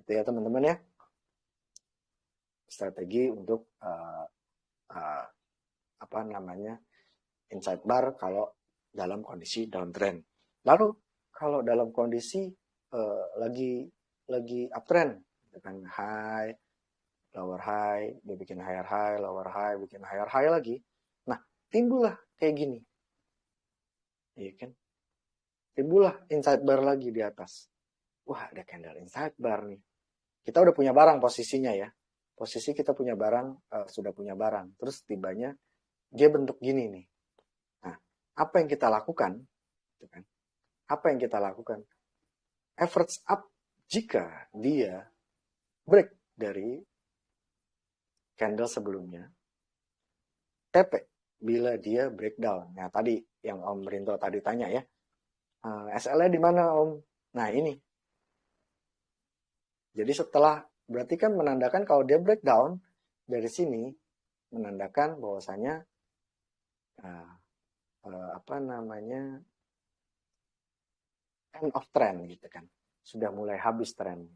Itu ya teman-teman ya. Strategi untuk apa namanya inside bar kalau dalam kondisi downtrend. Lalu kalau dalam kondisi lagi uptrend, kan high, lower high, dia bikin higher high, lower high, bikin higher high lagi. Nah, timbullah kayak gini, iya kan? Timbullah inside bar lagi di atas. Wah, ada candle inside bar nih. Kita udah punya barang posisinya ya. Posisi kita punya barang, sudah punya barang. Terus tibanya dia bentuk gini nih. Nah, apa yang kita lakukan? Apa yang kita lakukan? Average up jika dia break dari candle sebelumnya. TP bila dia breakdown. Nah, tadi yang Om Rinto tadi tanya ya. SL-nya di mana Om? Nah, ini. Jadi setelah, berarti kan menandakan kalau dia breakdown dari sini, menandakan bahwasanya apa namanya end of trend gitu kan, sudah mulai habis trend.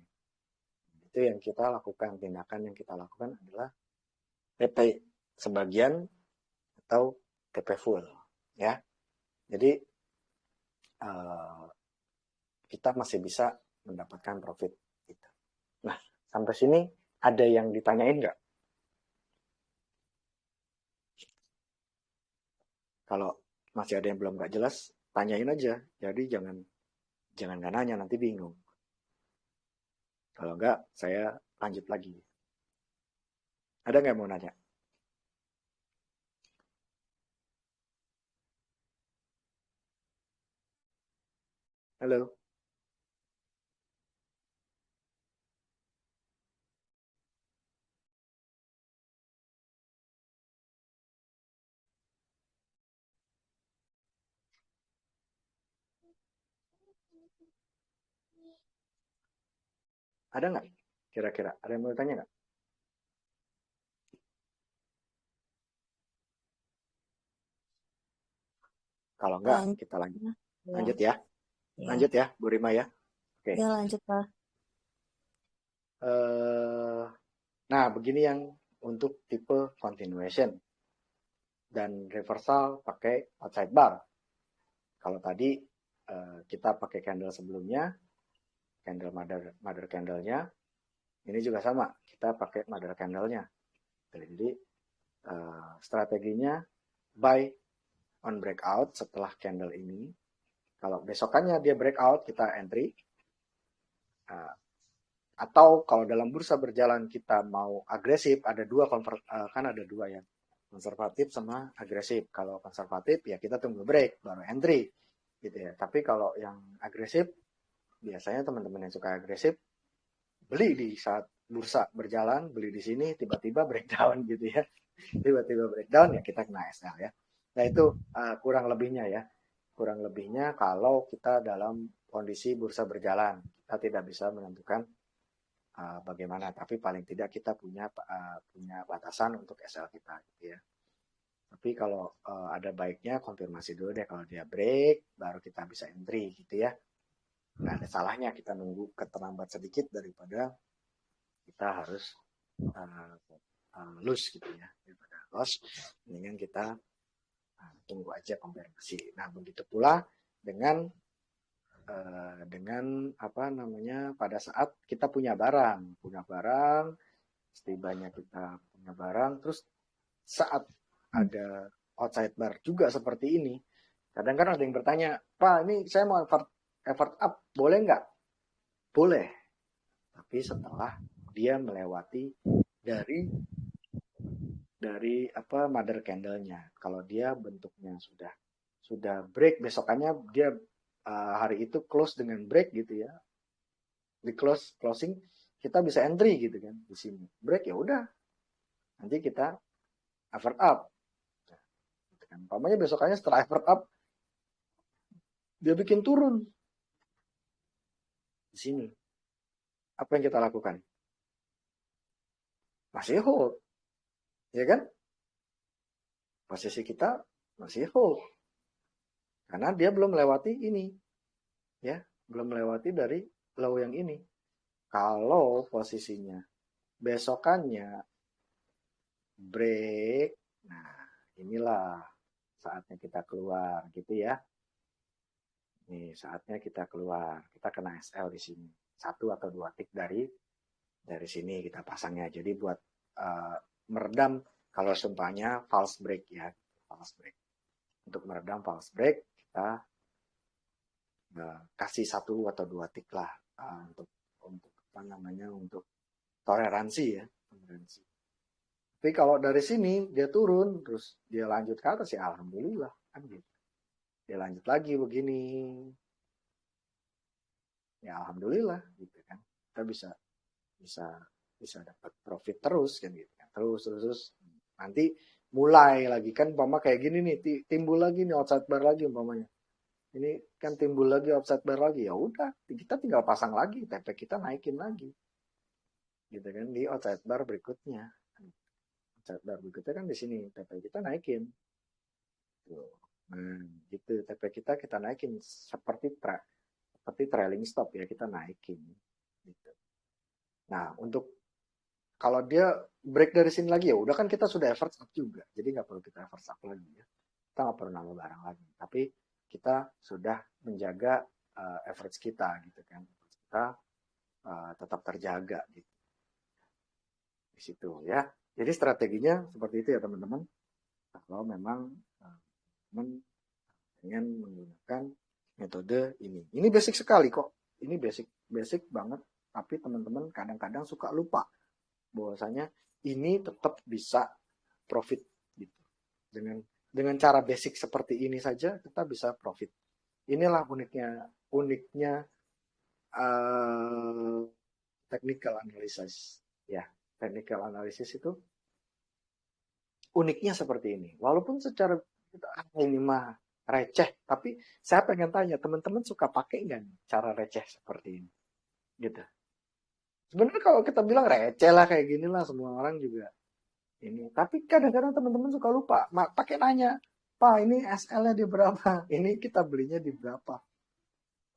Itu yang kita lakukan, tindakan yang kita lakukan adalah TP sebagian atau TP full ya. Jadi kita masih bisa mendapatkan profit gitu. Nah, sampai sini ada yang ditanyain nggak? Kalau masih ada yang belum nggak jelas, tanyain aja. Jadi jangan nggak nanya, nanti bingung. Kalau nggak, saya lanjut lagi. Ada nggak yang mau nanya? Halo? Ada nggak? Kira-kira ada yang mau tanya nggak? Kalau nggak, kita lanjut. Lanjut ya. Lanjut ya, Bu Rima ya. Oke. Ya, lanjut Pak. Nah, begini yang untuk tipe continuation dan reversal pakai outside bar. Kalau tadi kita pakai candle sebelumnya, candle mother candle-nya, ini juga sama, kita pakai mother candle-nya. Jadi strateginya buy on breakout setelah candle ini. Kalau besokannya dia breakout, kita entry. Atau kalau dalam bursa berjalan kita mau agresif, ada dua kan ada dua ya. Konservatif sama agresif. Kalau konservatif ya kita tunggu break baru entry gitu ya. Tapi kalau yang agresif biasanya teman-teman yang suka agresif beli di saat bursa berjalan, beli di sini tiba-tiba breakdown gitu ya. Tiba-tiba breakdown ya kita kena SL ya. Nah itu kurang lebihnya ya. Kurang lebihnya kalau kita dalam kondisi bursa berjalan, kita tidak bisa menentukan bagaimana, tapi paling tidak kita punya batasan untuk SL kita gitu ya. Tapi kalau ada baiknya konfirmasi dulu deh kalau dia break, baru kita bisa entry gitu ya. Nggak ada salahnya kita nunggu keterlambat sedikit daripada kita harus lose gitu ya. Daripada loss, mendingan kita tunggu aja konfirmasi. Nah begitu pula dengan apa namanya pada saat kita punya barang setibanya kita punya barang, terus saat ada outside bar juga seperti ini, kadang-kadang ada yang bertanya, Pak ini saya mau effort up, boleh nggak? Boleh, tapi setelah dia melewati dari apa mother candle-nya. Kalau dia bentuknya sudah break, besokannya dia hari itu close dengan break gitu ya, di closing kita bisa entry gitu kan di sini. Break ya udah, nanti kita effort up. Gitu kan. Pamannya besokannya setelah effort up dia bikin turun di sini. Apa yang kita lakukan? Masih hold, ya kan? Posisi kita masih hold karena dia belum melewati ini, ya, belum melewati dari low yang ini. Kalau posisinya besokannya break, nah inilah saatnya kita keluar gitu ya. Nih saatnya kita keluar, kita kena SL di sini. 1 atau 2 tick dari sini kita pasangnya. Jadi buat meredam kalau sumpahnya false break ya, false break. Untuk meredam false break kita kasih 1 atau 2 tick lah untuk apa namanya, untuk toleransi ya, toleransi. Tapi kalau dari sini dia turun terus dia lanjut ke atas ya alhamdulillah kan gitu. Dia lanjut lagi begini. Ya alhamdulillah gitu kan. Kita bisa dapat profit terus kan gitu kan. Terus nanti mulai lagi kan umpama kayak gini nih timbul lagi nih outside bar lagi umpamanya. Ini kan timbul lagi outside bar lagi, ya udah kita tinggal pasang lagi, TP kita naikin lagi. Gitu kan di outside bar berikutnya. Outside bar berikutnya kan di sini TP kita naikin. Tuh. Nah, gitu TP kita naikin seperti trailing stop ya, kita naikin gitu. Nah, untuk kalau dia break dari sini lagi ya udah kan kita sudah average up juga. Jadi nggak perlu kita average up lagi ya. Kita nggak perlu nambah barang lagi. Tapi kita sudah menjaga average kita gitu kan. Kita tetap terjaga gitu. Di situ ya. Jadi strateginya seperti itu ya teman-teman. Kalau memang teman ingin menggunakan metode ini. Ini basic sekali kok. Ini basic banget. Tapi teman-teman kadang-kadang suka lupa bahwasanya ini tetap bisa profit gitu. Dengan cara basic seperti ini saja kita bisa profit. Inilah uniknya technical analysis ya. Technical analysis itu uniknya seperti ini. Walaupun secara ini mah receh, tapi saya pengen tanya teman-teman suka pakai nggak cara receh seperti ini gitu. Sebenarnya kalau kita bilang receh lah kayak gini lah, semua orang juga ini. Tapi kadang-kadang teman-teman suka lupa, pakai nanya, Pak ini SL-nya di berapa? Ini kita belinya di berapa?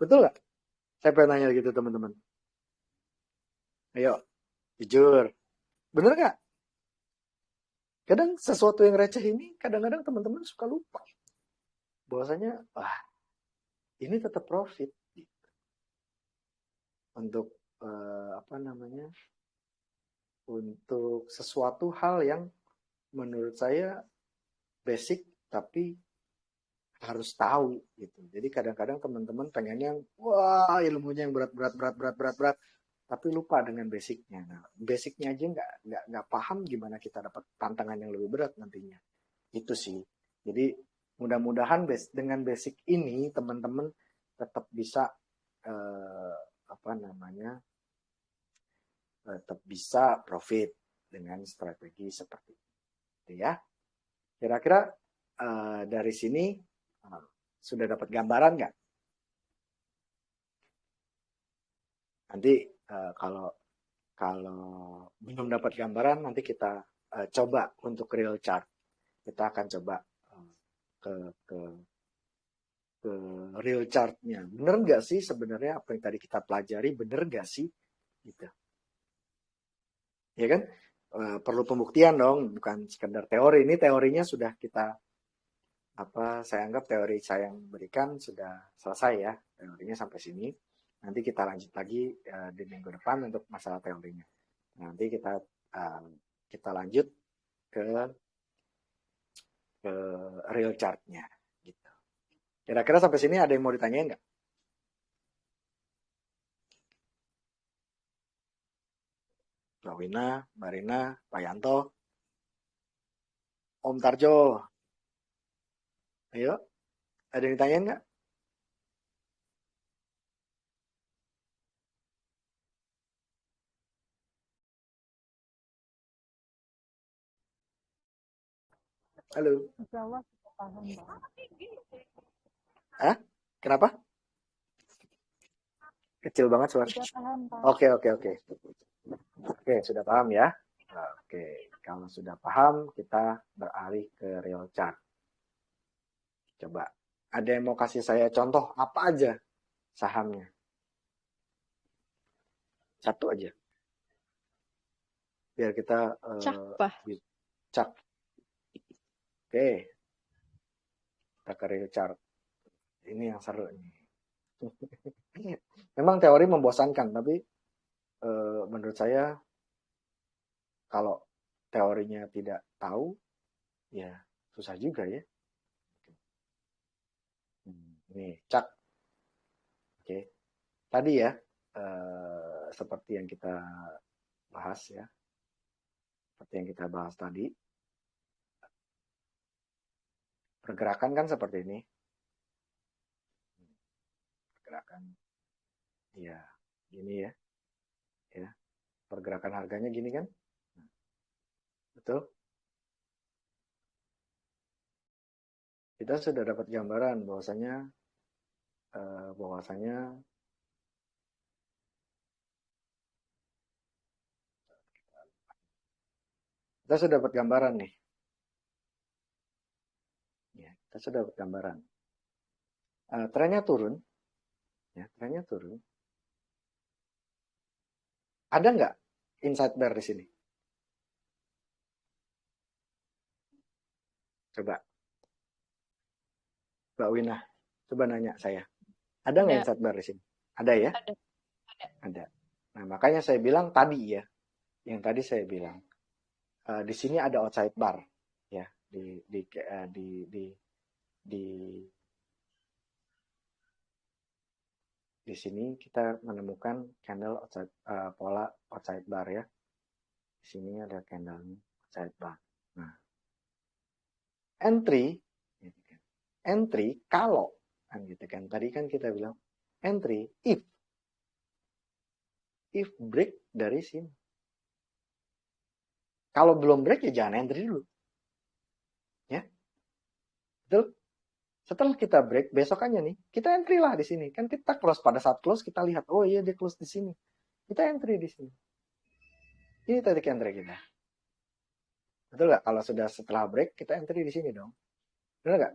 Betul nggak? Saya pengen nanya gitu teman-teman. Ayo, jujur. Bener nggak? Kadang sesuatu yang receh ini, kadang-kadang teman-teman suka lupa. Bahwasanya, wah, ini tetap profit. Gitu. Untuk, apa namanya, untuk sesuatu hal yang menurut saya basic, tapi harus tahu gitu. Jadi kadang-kadang teman-teman pengennya wah ilmunya yang berat, tapi lupa dengan basicnya. Nah, basicnya aja nggak paham, gimana kita dapat tantangan yang lebih berat nantinya. Itu sih. Jadi mudah-mudahan dengan basic ini teman-teman tetap bisa apa namanya, tetap bisa profit dengan strategi seperti itu ya. Kira-kira dari sini sudah dapat gambaran nggak? Nanti kalau belum dapat gambaran, nanti kita coba untuk real chart. Kita akan coba ke real chartnya. Bener nggak sih sebenarnya apa yang tadi kita pelajari, bener nggak sih? Gitu. Ya kan? Perlu pembuktian dong, bukan sekedar teori. Ini teorinya sudah kita saya anggap teori saya yang berikan sudah selesai ya. Teorinya sampai sini. Nanti kita lanjut lagi di minggu depan untuk masalah teorinya. Nanti kita lanjut ke real chartnya. Gitu. Kira-kira sampai sini ada yang mau ditanyain nggak? Mbak Wina, Mbak Rina, Pak Yanto, Om Tarjo. Ayo, ada yang ditanyain nggak? Halo. Insya Allah kita paham, Pak. Hah? Kenapa? Kecil banget suara. Sudah paham, Pak. Oke. Oke, sudah paham ya? Oke, kalau sudah paham, kita beralih ke real chart. Coba, ada yang mau kasih saya contoh apa aja sahamnya? Satu aja. Biar kita cak. Oke. Kita ke real chart. Ini yang seru nih. Memang teori membosankan, tapi menurut saya kalau teorinya tidak tahu, ya susah juga ya. Ini cak. Oke. Tadi ya, seperti yang kita bahas ya. Seperti yang kita bahas tadi. Pergerakan kan seperti ini. Pergerakan. Ya, gini ya. Ya. Pergerakan harganya gini kan? Betul? Kita sudah dapat gambaran bahwasanya kita sudah dapat gambaran nih. Ya, kita sudah dapat gambaran. Trennya turun. Ya, trennya turun. Ada nggak inside bear di sini? Coba. Mbak Wina, coba nanya saya. Ada nggak inside bear di sini? Ada ya? Ada. Nah, makanya saya bilang tadi ya. Yang tadi saya bilang. Di sini ada outside bar. Ya, di sini kita menemukan candle outside, pola outside bar ya. Di sini ada candle outside bar. Nah, entry kalau kan gitu kan. Tadi kan kita bilang entry if break dari sini. Kalau belum break ya jangan entry dulu. Ya. Betul? Setelah kita break, besokannya nih, kita entry lah di sini. Kan kita close, pada saat close kita lihat, oh iya dia close di sini. Kita entry di sini. Ini titik entry kita. Betul nggak? Kalau sudah setelah break, kita entry di sini dong. Benar nggak?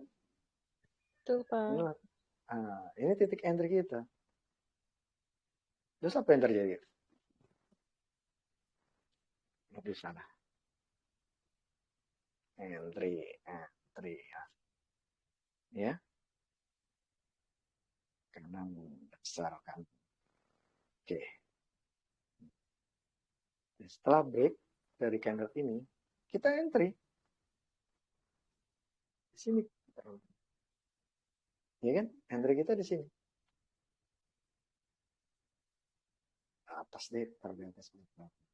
Betul, Pak. Ini titik entry kita. Terus apa yang terjadi? Di sana. Entry. Ya. Karena besar kan. Oke. Setelah break dari candle ini, kita entry. Di sini. Ya kan? Entry kita di sini. atas deh, taruh di atas beli profit.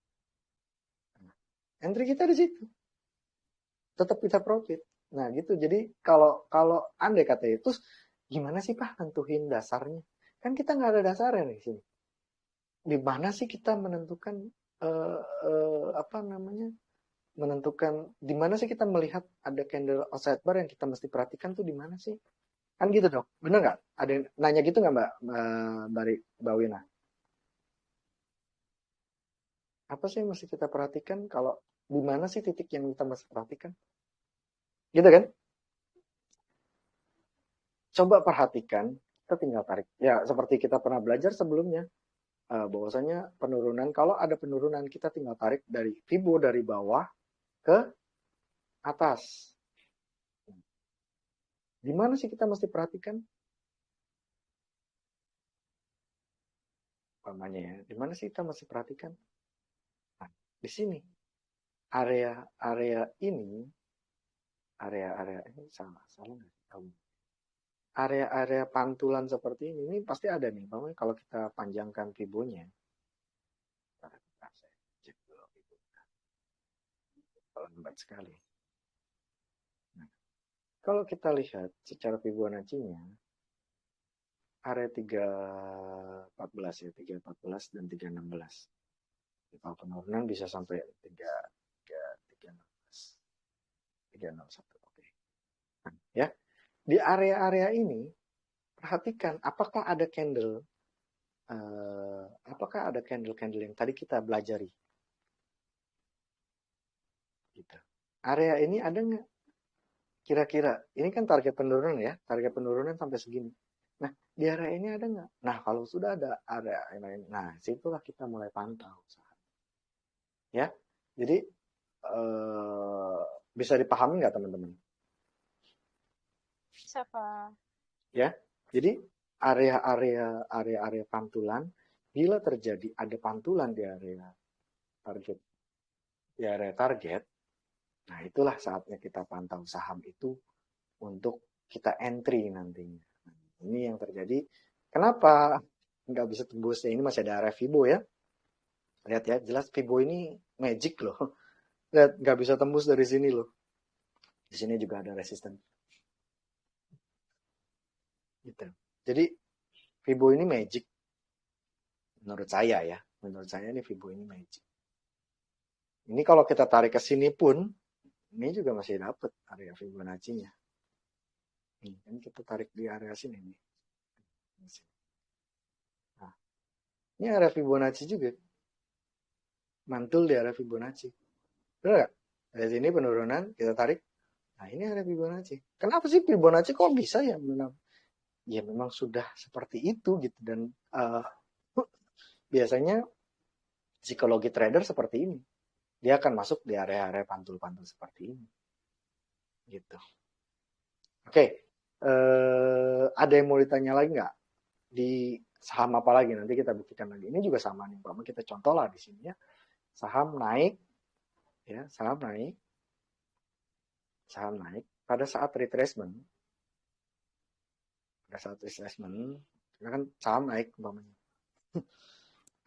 Nah, entry kita di situ, tetap kita profit. Nah gitu. Jadi kalau andai kata itu, gimana sih Pak nentuin dasarnya? Kan kita nggak ada dasarnya di sini. Di mana sih kita menentukan apa namanya? Menentukan di mana sih kita melihat ada candle outside bar yang kita mesti perhatikan tuh di mana sih? Kan gitu dong. Bener nggak? Ada yang nanya gitu nggak Mbak Wina? Apa sih yang mesti kita perhatikan kalau di mana sih titik yang kita mesti perhatikan? Gitu kan? Coba perhatikan, kita tinggal tarik. Ya, seperti kita pernah belajar sebelumnya, bahwasanya penurunan, kalau ada penurunan, kita tinggal tarik dari Fibo dari bawah ke atas. Di mana sih kita mesti perhatikan? Umpamanya ya, di mana sih kita mesti perhatikan? Nah, di sini. Area ini salah nggak sih? Area-area pantulan seperti ini pasti ada nih. Umpamanya kalau kita panjangkan Fibonya, saya cek dulu Fibonya. Lambat sekali. Nah, kalau kita lihat secara Fibonacci-nya, area 314 ya, 314 dan 316. Kalau penurunan bisa sampai 361. Oke. Nah, ya. Di area-area ini perhatikan apakah ada candle yang tadi kita belajari. Gitu. Area ini ada nggak? Kira-kira ini kan target penurunan ya, target penurunan sampai segini. Nah, di area ini ada nggak? Nah, kalau sudah ada area lain, nah situlah kita mulai pantau. Ya, jadi bisa dipahami nggak teman-teman? Bisa, Pak. Ya, jadi area pantulan, bila terjadi ada pantulan di area target, nah itulah saatnya kita pantau saham itu untuk kita entry nantinya. Nah, ini yang terjadi. Kenapa nggak bisa tembus? Ini masih ada area Fibo ya. Lihat ya, jelas Fibo ini magic loh. Lihat, nggak bisa tembus dari sini loh. Di sini juga ada resisten. Gitu. Jadi Fibo ini magic. Menurut saya ya. Menurut saya ini Fibo ini magic. Ini kalau kita tarik ke sini pun, ini juga masih dapat area Fibonacci-nya. Ini kita tarik di area sini nih. Nah, ini area Fibonacci juga. Mantul di area Fibonacci. Benar nggak? Dari sini penurunan, kita tarik. Nah, ini area Fibonacci. Kenapa sih Fibonacci kok bisa ya? Ya memang sudah seperti itu gitu. Dan biasanya psikologi trader seperti ini. Dia akan masuk di area-area pantul-pantul seperti ini. Gitu. Oke. Ada yang mau ditanya lagi nggak? Di saham apa lagi? Nanti kita buktikan lagi. Ini juga sama nih. Kita contoh lah di sini ya. Saham naik. Ya, saham naik pada saat retracement, kan saham naik umpamanya.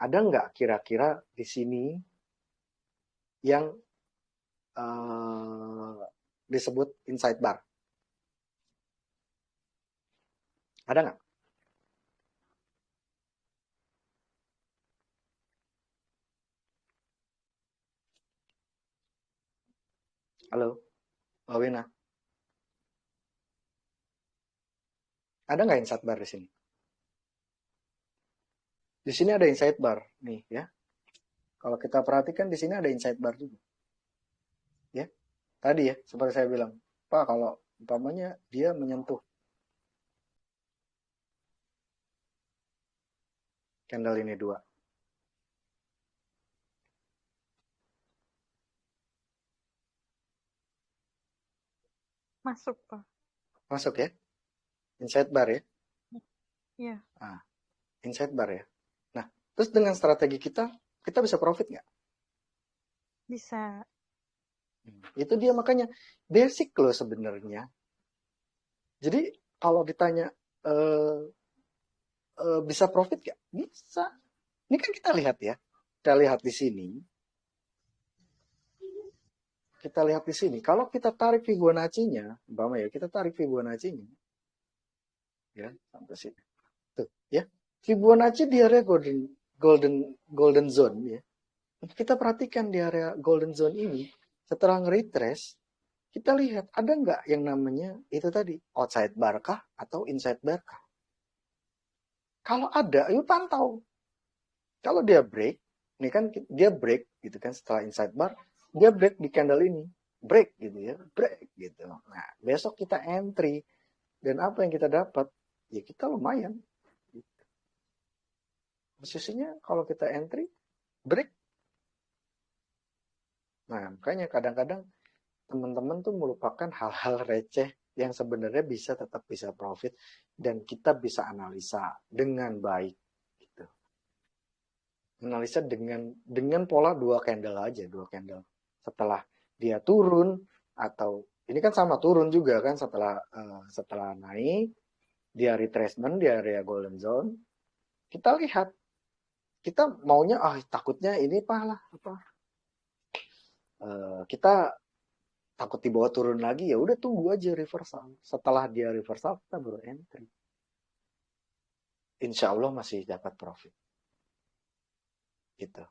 Ada nggak kira-kira di sini yang disebut inside bar? Ada nggak? Halo, Mbak Wina. Ada nggak inside bar di sini? Di sini ada inside bar nih ya. Kalau kita perhatikan di sini ada inside bar juga. Ya. Tadi ya, seperti saya bilang, Pak, kalau umpamanya dia menyentuh candle ini 2. Masuk, Pak. Masuk ya? Inside bar ya? Iya. Nah, inside bar ya. Nah, terus dengan strategi kita bisa profit nggak? Bisa. Itu dia makanya basic loh sebenarnya. Jadi kalau ditanya bisa profit nggak? Bisa. Ini kan kita lihat ya. Kita lihat di sini. Kita lihat di sini. Kalau kita tarik Fibonacci-nya, umpama ya, kita tarik Fibonacci-nya. Ya, sampai sini. Tuh, ya. Fibonacci di area golden zone ya. Kita perhatikan di area golden zone ini, setelah nge-retrace, kita lihat ada nggak yang namanya itu tadi outside bar kah atau inside bar kah? Kalau ada, yuk pantau. Kalau dia break, ini kan dia break gitu kan setelah inside bar, dia break di candle ini, break gitu ya, break gitu. Nah, besok kita entry dan apa yang kita dapat? Ya kita lumayan. Posisinya kalau kita entry, break. Nah, makanya kadang-kadang teman-teman tuh melupakan hal-hal receh yang sebenarnya tetap bisa profit dan kita bisa analisa dengan baik gitu. Analisa dengan pola dua candle aja, dua candle. Setelah dia turun atau ini kan sama turun juga kan setelah naik dia retracement di area golden zone. Kita lihat kita maunya takutnya ini kita takut dibawa turun lagi, ya udah tunggu aja reversal. Setelah dia reversal kita baru entry. Insya Allah masih dapat profit. Gitu.